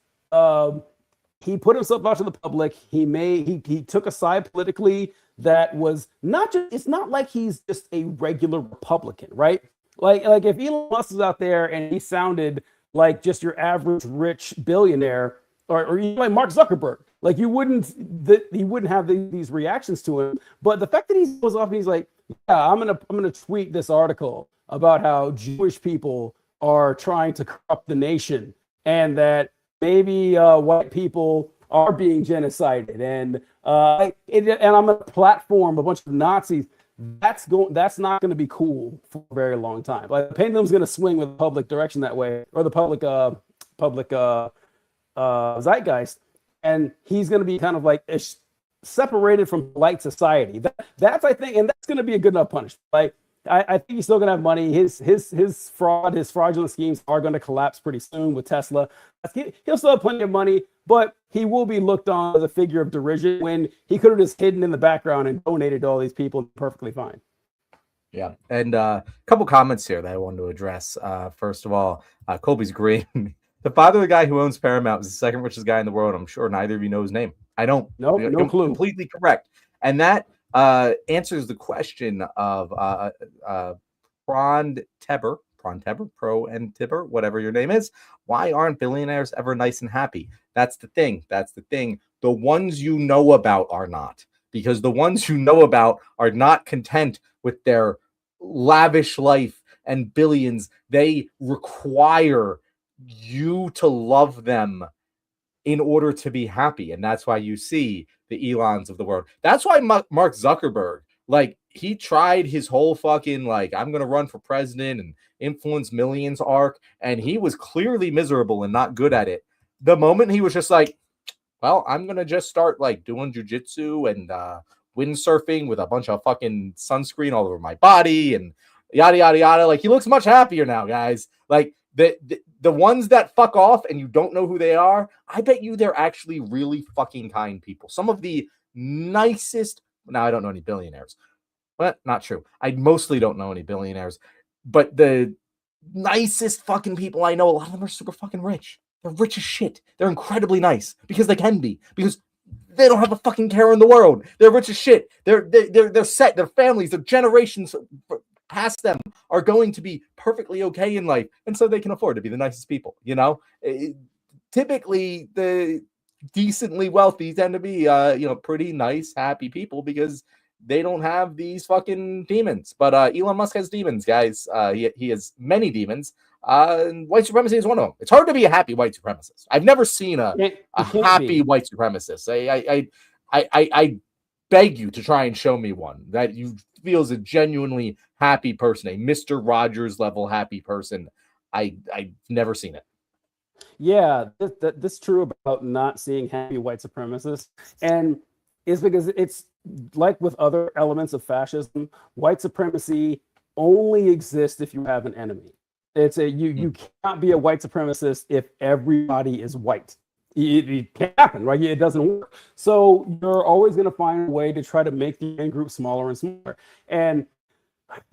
S1: he put himself out to the public. He took a side politically that was not just, it's not like he's just a regular Republican, right? Like if Elon Musk is out there and he sounded like just your average rich billionaire, or even like Mark Zuckerberg, like he wouldn't have these reactions to him. But the fact that he goes off and he's like, yeah, I'm gonna tweet this article about how Jewish people are trying to corrupt the nation, and that maybe white people are being genocided, and I'm gonna platform a bunch of Nazis. That's not going to be cool for a very long time. Like the pendulum's going to swing with the public direction that way, or the public zeitgeist, and he's going to be kind of like separated from polite society. That's I think, and that's going to be a good enough punishment. Like I think he's still going to have money. His fraudulent schemes are going to collapse pretty soon with Tesla. He'll still have plenty of money, but he will be looked on as a figure of derision when he could have just hidden in the background and donated to all these people perfectly fine.
S2: Yeah, and a couple comments here that I wanted to address. First of all, Colby's agreeing. The father of the guy who owns Paramount is the second richest guy in the world. I'm sure neither of you know his name. I don't.
S1: No clue.
S2: Completely correct. And that answers the question of Pron Tebber, Pro and Tibber, whatever your name is. Why aren't billionaires ever nice and happy? That's the thing. The ones you know about are not, because the ones you know about are not content with their lavish life and billions. They require you to love them in order to be happy. And that's why you see the Elons of the world. That's why Mark Zuckerberg, like, he tried his whole fucking, like, I'm going to run for president and influence millions arc. And he was clearly miserable and not good at it. The moment he was just like, well, I'm going to just start like doing jujitsu and windsurfing with a bunch of fucking sunscreen all over my body and yada, yada, yada. Like, he looks much happier now, guys. Like, the ones that fuck off and you don't know who they are, I bet you they're actually really fucking kind people. Some of the nicest, now I don't know any billionaires, but not true. I mostly don't know any billionaires, but the nicest fucking people I know, a lot of them are super fucking rich. They're rich as shit. They're incredibly nice because they can be, because they don't have a fucking care in the world. They're rich as shit. They're set. Their families, their generations past them are going to be perfectly okay in life, and so they can afford to be the nicest people. You know, typically the decently wealthy tend to be pretty nice, happy people because they don't have these fucking demons. But Elon Musk has demons, guys. He has many demons. And white supremacy is one of them. It's hard to be a happy white supremacist. I've never seen a happy white supremacist. I beg you to try and show me one that you feel is a genuinely happy person, a Mr. Rogers level happy person. I've never seen it.
S1: Yeah, that's true about not seeing happy white supremacists. And it's because it's like with other elements of fascism, white supremacy only exists if you have an enemy. You cannot be a white supremacist if everybody is white. It can't happen, right? It doesn't work. So you're always going to find a way to try to make the in group smaller and smaller. And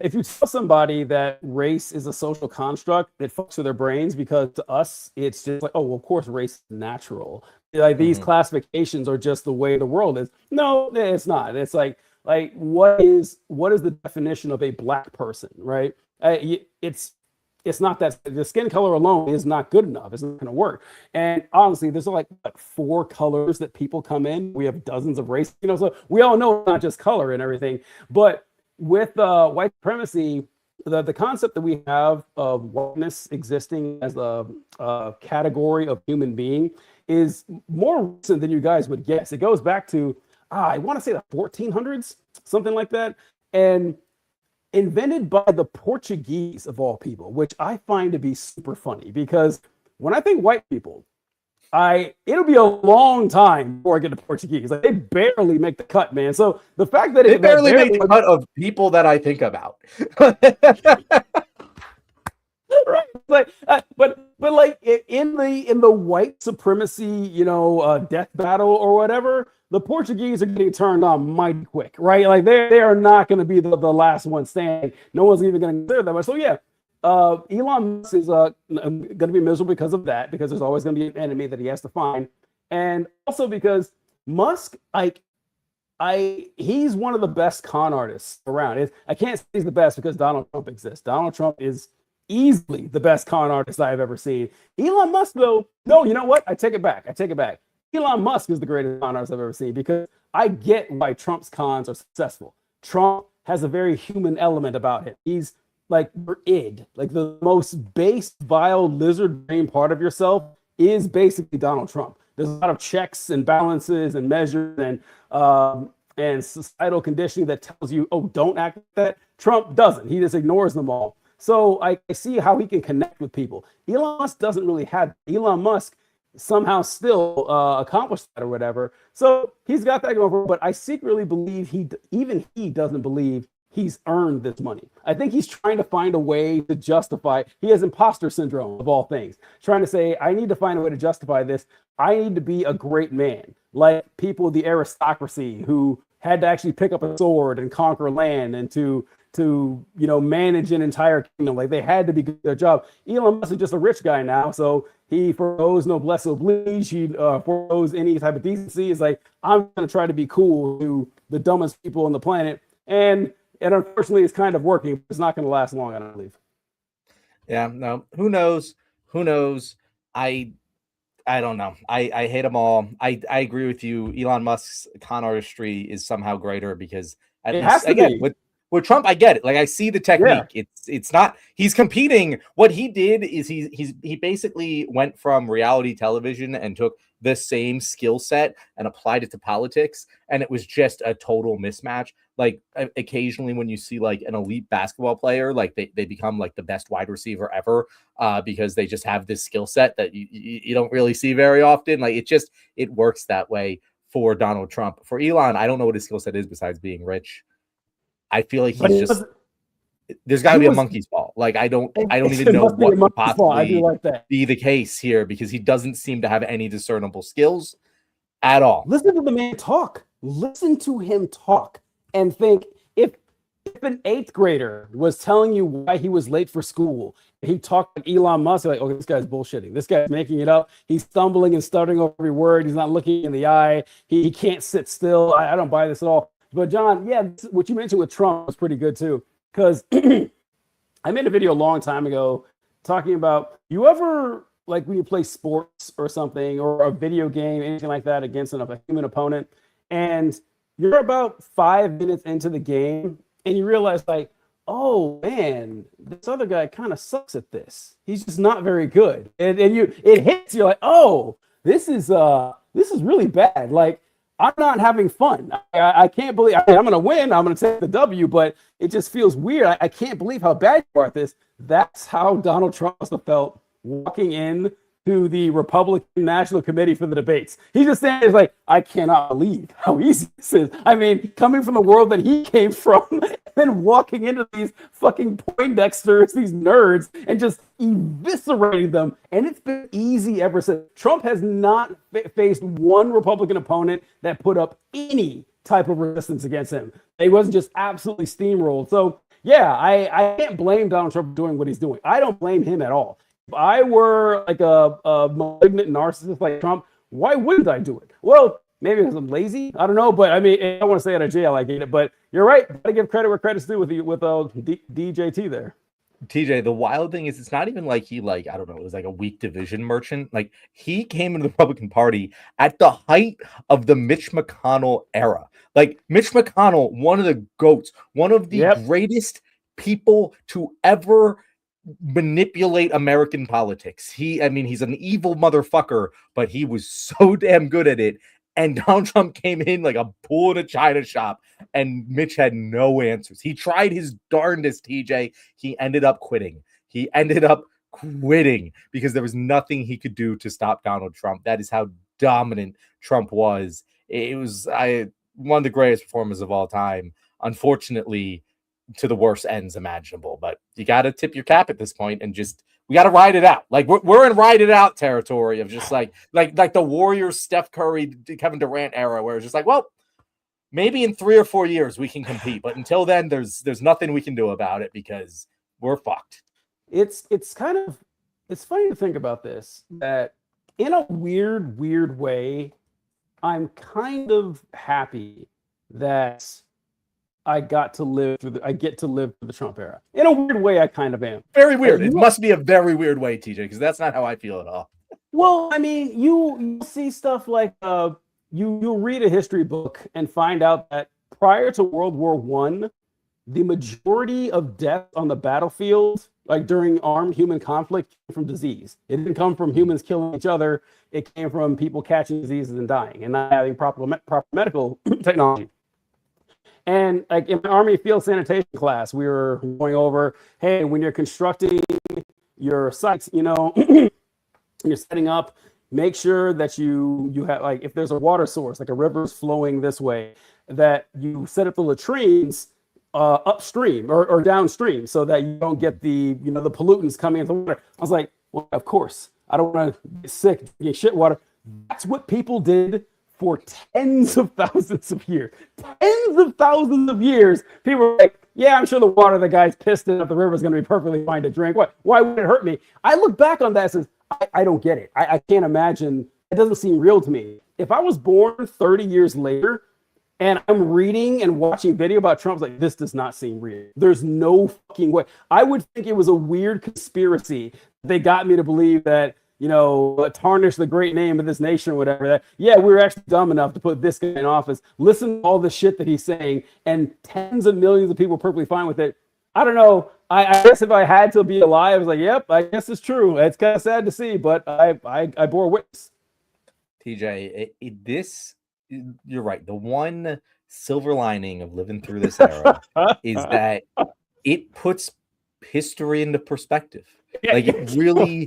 S1: if you tell somebody that race is a social construct, it fucks with their brains, because to us, it's just like, oh, well, of course, race is natural. Like these classifications are just the way the world is. No, it's not. It's like what is the definition of a black person, right? It's it's not that the skin color alone is not good enough. It's not going to work. And honestly, there's like what, 4 colors that people come in. We have dozens of races, so we all know it's not just color and everything. But with white supremacy, the concept that we have of whiteness existing as a category of human being is more recent than you guys would guess. It goes back to, I want to say the 1400s, something like that. And invented by the Portuguese of all people, which I find to be super funny because when I think white people, it'll be a long time before I get to Portuguese. Like they barely make the cut, man. So the fact that
S2: they barely make the cut of people that I think about.
S1: Right, like, but like in the white supremacy, death battle or whatever, the Portuguese are getting turned on mighty quick, right? Like they are not going to be the last one standing. No one's even going to consider that much. So yeah, Elon Musk is going to be miserable because of that, because there's always going to be an enemy that he has to find, and also because Musk, he's one of the best con artists around. I can't say he's the best because Donald Trump exists. Donald Trump is easily the best con artist I've ever seen. Elon Musk, though, no, you know what? I take it back. Elon Musk is the greatest con artist I've ever seen because I get why Trump's cons are successful. Trump has a very human element about him. He's like your id, like the most base, vile lizard brain part of yourself is basically Donald Trump. There's a lot of checks and balances and measures and societal conditioning that tells you, oh, don't act like that. Trump doesn't. He just ignores them all. So I see how he can connect with people. Elon Musk doesn't really have. Elon Musk somehow still accomplished that or whatever. So he's got that going for him. But I secretly believe he doesn't believe he's earned this money. I think he's trying to find a way to justify. He has imposter syndrome of all things. Trying to say, I need to find a way to justify this. I need to be a great man, like people, the aristocracy who had to actually pick up a sword and conquer land and to manage an entire kingdom. Like they had to be good at their job. Elon Musk is just a rich guy now, so he forgoes noblesse oblige. He forgoes any type of decency. It's like, I'm going to try to be cool to the dumbest people on the planet, and unfortunately, it's kind of working. It's not going to last long, I don't believe.
S2: Yeah, no. Who knows? I don't know. I hate them all. I agree with you. Elon Musk's con artistry is somehow greater because at least again with Trump, I get it. Like I see the technique. Yeah. It's not. He's competing. What he did is he basically went from reality television and took the same skill set and applied it to politics, and it was just a total mismatch. Like occasionally when you see like an elite basketball player, like they become like the best wide receiver ever because they just have this skill set that you don't really see very often. Like it works that way for Donald Trump. For Elon, I don't know what his skill set is besides being rich. I feel like there's got to be a monkey's paw. Like I don't even know what could possibly be the case here because he doesn't seem to have any discernible skills at all.
S1: Listen to the man talk. Listen to him talk and think, if an 8th grader was telling you why he was late for school, he talked to Elon Musk, like, okay, this guy's bullshitting. This guy's making it up. He's stumbling and stuttering over every word. He's not looking in the eye. He can't sit still. I don't buy this at all. But John, yeah, what you mentioned with Trump was pretty good too. Because I made a video a long time ago talking about, you ever, like when you play sports or something, or a video game, anything like that, against a human opponent, and you're about 5 minutes into the game, and you realize like, oh man, this other guy kind of sucks at this. He's just not very good. And it hits you like, oh, this is really bad. Like, I'm not having fun. I can't believe I'm going to win. I'm going to take the W, but it just feels weird. I can't believe how bad you are at this. That's how Donald Trump must have felt walking in to the Republican National Committee for the debates. He just stands like, I cannot believe how easy this is. I mean, coming from the world that he came from and walking into these fucking Poindexters, these nerds, and just eviscerating them. And it's been easy ever since. Trump has not faced one Republican opponent that put up any type of resistance against him. He wasn't just absolutely steamrolled. So yeah, I can't blame Donald Trump for doing what he's doing. I don't blame him at all. If I were like a malignant narcissist like Trump, why wouldn't I do it? Well, maybe because I'm lazy. I don't know, but I mean, I don't want to stay out of jail. I get it, but you're right. Got to give credit where credit's due with DJT there.
S2: TJ, the wild thing is it's not even like he like, I don't know, it was like a weak division merchant. Like he came into the Republican Party at the height of the Mitch McConnell era. Like Mitch McConnell, one of the GOATs, one of the greatest people to ever manipulate American politics. I mean, he's an evil motherfucker, but he was so damn good at it. And Donald Trump came in like a bull in a china shop, and Mitch had no answers. He tried his darndest, TJ. He ended up quitting. Because there was nothing he could do to stop Donald Trump. That is how dominant Trump was. It was one of the greatest performers of all time. Unfortunately, to the worst ends imaginable. But you got to tip your cap at this point and just we got to ride it out. Like we're in ride it out territory of just like the Warriors, Steph Curry, Kevin Durant era, where it's just like, well, maybe in 3 or 4 years we can compete, but until then, there's nothing we can do about it because we're fucked.
S1: It's funny to think about this, that in a weird way, I'm kind of happy that I get to live through the Trump era. In a weird way, I kind of am.
S2: Very weird. It must be a very weird way, TJ, because that's not how I feel at all.
S1: Well, I mean, you see stuff like you read a history book and find out that prior to World War I, the majority of deaths on the battlefield, like during armed human conflict, came from disease. It didn't come from humans killing each other. It came from people catching diseases and dying and not having proper medical technology. And like in my Army field sanitation class, we were going over, hey, when you're constructing your sites, you're setting up, make sure that you have, like, if there's a water source, like a river's flowing this way, that you set up the latrines upstream or downstream so that you don't get the pollutants coming into the water. I was like, well, of course, I don't want to get sick, get shit water. That's what people did for tens of thousands of years. Tens of thousands of years, people were like, yeah, I'm sure the water the guy's pissed in up the river is going to be perfectly fine to drink. Why would it hurt me? I look back on that and says, I don't get it. I can't imagine. It doesn't seem real to me. If I was born 30 years later and I'm reading and watching video about Trump, like, this does not seem real. There's no fucking way. I would think it was a weird conspiracy. They got me to believe that, tarnish the great name of this nation or whatever. That, yeah, we were actually dumb enough to put this guy in office. Listen to all the shit that he's saying, and tens of millions of people are perfectly fine with it. I don't know. I guess if I had to be alive, I was like, yep, I guess it's true. It's kind of sad to see, but I bore witness.
S2: TJ, you're right. The one silver lining of living through this era is that it puts history into perspective. Like, it really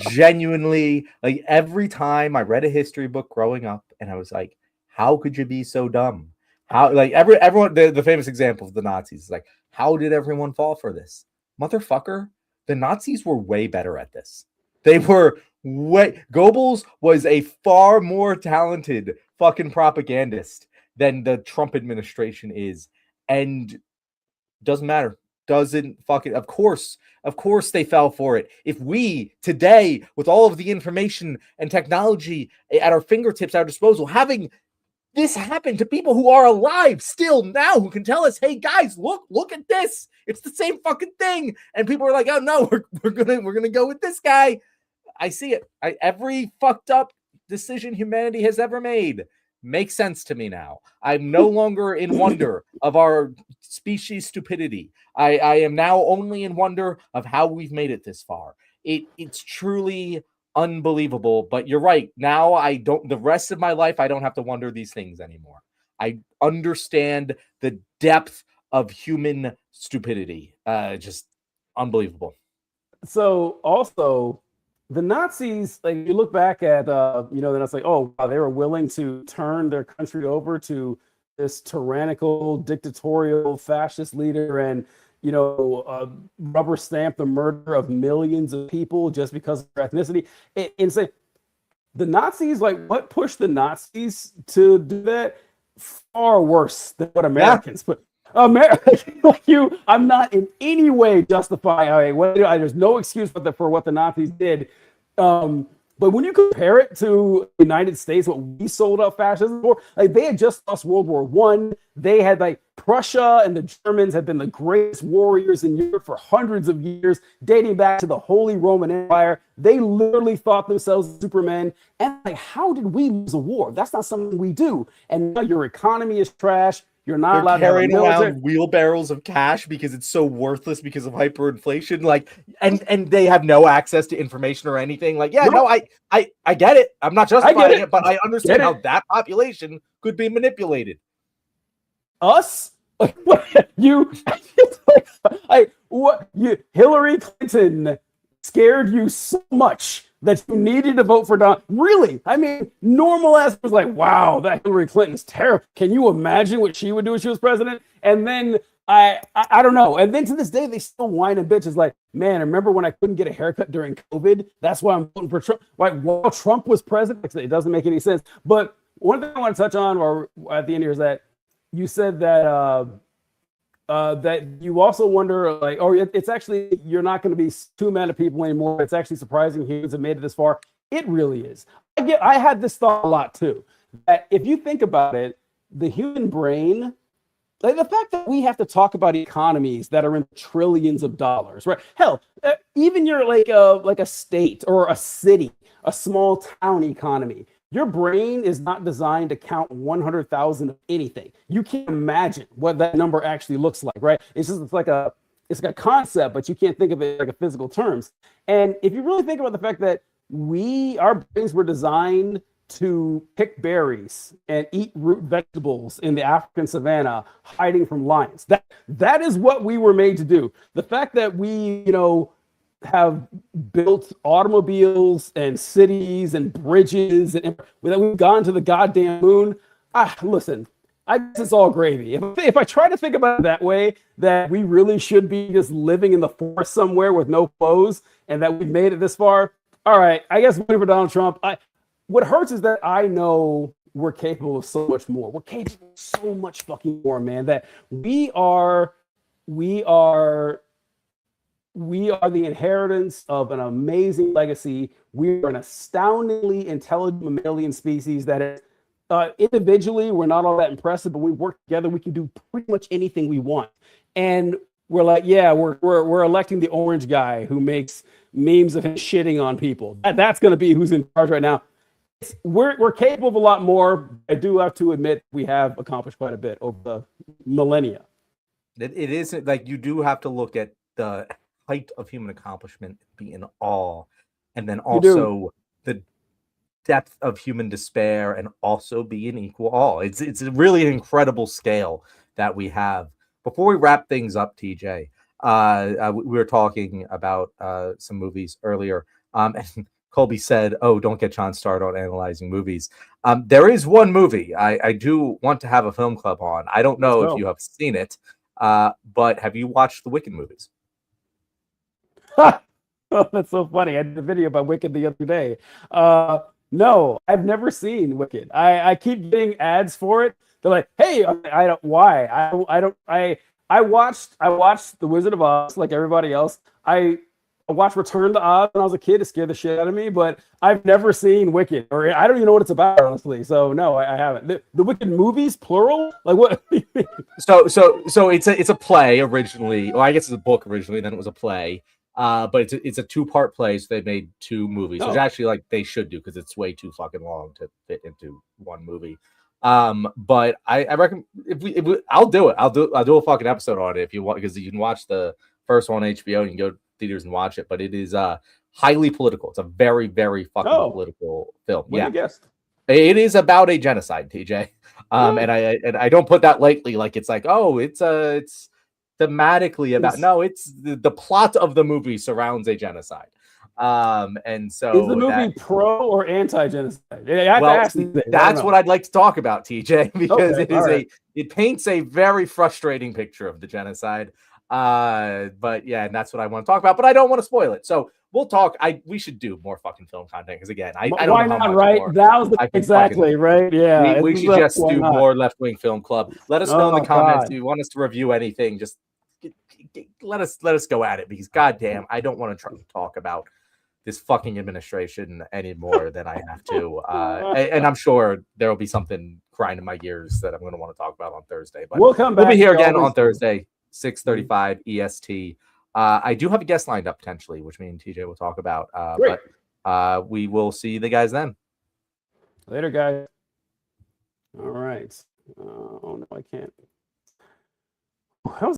S2: genuinely, like, every time I read a history book growing up and I was like, how could you be so dumb? How, like, everyone, the famous example of the Nazis is like, how did everyone fall for this? Motherfucker, the Nazis were way better at this. They were Goebbels was a far more talented fucking propagandist than the Trump administration is. And doesn't matter. Doesn't fucking, of course they fell for it. If we today, with all of the information and technology at our fingertips, at our disposal, having this happen to people who are alive still now, who can tell us, hey guys, look at this, it's the same fucking thing, and people are like, oh no, we're gonna go with this guy. I see it. Every fucked up decision humanity has ever made makes sense to me now. I'm no longer in wonder of our species stupidity. I am now only in wonder of how we've made it this far. It's truly unbelievable. But you're right. Now the rest of my life, I don't have to wonder these things anymore. I understand the depth of human stupidity. Just unbelievable.
S1: So also, the Nazis, like, you look back at, then it's like, oh, wow, they were willing to turn their country over to this tyrannical, dictatorial, fascist leader and, rubber stamp the murder of millions of people just because of their ethnicity. And say, the Nazis, like, what pushed the Nazis to do that? Far worse than what Americans put. I'm not in any way justifying. There's no excuse for what the Nazis did. But when you compare it to the United States, what we sold out fascism for, like they had just lost World War One. They had like Prussia and the Germans had been the greatest warriors in Europe for hundreds of years, dating back to the Holy Roman Empire. They literally thought themselves Supermen. And like, how did we lose a war? That's not something we do. And now your economy is trash. You're not allowed to have a
S2: carrying
S1: military.
S2: around wheelbarrows of cash because it's so worthless because of hyperinflation. Like, and they have no access to information or anything. Like, yeah, no, I get it. I'm not justifying it, but I understand how that population could be manipulated.
S1: Us? Like, what you? Hillary Clinton scared you so much that you needed to vote for Donald. Really? I mean, normal ass was like, wow, that Hillary Clinton's terrible. Can you imagine what she would do if she was president? And then I don't know. And then to this day, they still whine and bitch. It's like, man, remember when I couldn't get a haircut during COVID? That's why I'm voting for Trump. Like, while Trump was president, it doesn't make any sense. But one thing I want to touch on, or at the end here, is that you said that that you also wonder, like, oh, it's actually, you're not going to be too mad at people anymore. It's actually surprising humans have made it this far. It really is. I had this thought a lot too, that if you think about it, the human brain, like the fact that we have to talk about economies that are in trillions of dollars, right? Hell, even your like a state or a city, a small town economy. Your brain is not designed to count 100,000 of anything. You can't imagine what that number actually looks like, right? It's like a concept, but you can't think of it like a physical terms. And if you really think about the fact that our brains were designed to pick berries and eat root vegetables in the African savannah, hiding from lions. That is what we were made to do. The fact that we, have built automobiles and cities and bridges and that we've gone to the goddamn moon. Listen, I guess it's all gravy. If I try to think about it that way, that we really should be just living in the forest somewhere with no clothes and that we've made it this far. All right, I guess voting for Donald Trump. What hurts is that I know we're capable of so much more. We're capable of so much fucking more, man, that we are the inheritance of an amazing legacy. We are an astoundingly intelligent mammalian species that is, individually, we're not all that impressive, but we work together. We can do pretty much anything we want. And we're like, yeah, we're electing the orange guy who makes memes of him shitting on people. That's going to be who's in charge right now. We're capable of a lot more. I do have to admit we have accomplished quite a bit over the millennia.
S2: It isn't like you do have to look at the height of human accomplishment, be in awe, and then also the depth of human despair, and also be in equal awe. It's really an incredible scale that we have. Before we wrap things up, TJ, we were talking about some movies earlier, and Colby said, "Oh, don't get John started on analyzing movies." There is one movie I do want to have a film club on. I don't know if you have seen it, but have you watched the Wicked movies?
S1: Oh, that's so funny. I did a video about Wicked the other day. No, I've never seen Wicked. I keep getting ads for it. They're like, hey, I don't. Why? I watched The Wizard of Oz like everybody else. I watched Return to Oz when I was a kid. It scared the shit out of me, but I've never seen Wicked, or I don't even know what it's about, honestly. So no, I haven't. The Wicked movies, plural? Like what?
S2: So it's a play originally. Well, I guess it's a book originally. Then it was a play. But it's a two-part play, so they made two movies, which actually like they should do because it's way too fucking long to fit into one movie. But I reckon if we I'll do it. I'll do a fucking episode on it if you want, because you can watch the first one on HBO. You can go to theaters and watch it, but it is highly political. It's a very, very fucking political film.
S1: Yeah,
S2: it is about a genocide, TJ. And I don't put that lightly. Like it's like, oh, it's thematically about it's the plot of the movie surrounds a genocide. And so
S1: is the movie pro or anti-genocide?
S2: That's what I'd like to talk about, TJ, because it paints a very frustrating picture of the genocide. But yeah, and that's what I want to talk about, but I don't want to spoil it. So we'll talk. We should do more fucking film content because again, I don't
S1: why
S2: know how
S1: not,
S2: much
S1: right?
S2: more
S1: That was exactly right. Yeah,
S2: we should just do more Left Wing Film Club. Let us know in the comments if you want us to review anything. Just let us go at it, because goddamn, I don't want to talk about this fucking administration any more than I have to. And I'm sure there will be something grinding my gears that I'm going to want to talk about on Thursday. But
S1: we'll come back.
S2: We'll be here
S1: We
S2: again
S1: always
S2: on Thursday, 6:35 EST. I do have a guest lined up potentially, which me and TJ will talk about.
S1: Great.
S2: But we will see the guys then.
S1: Later, guys. All right. Oh no, I can't. How's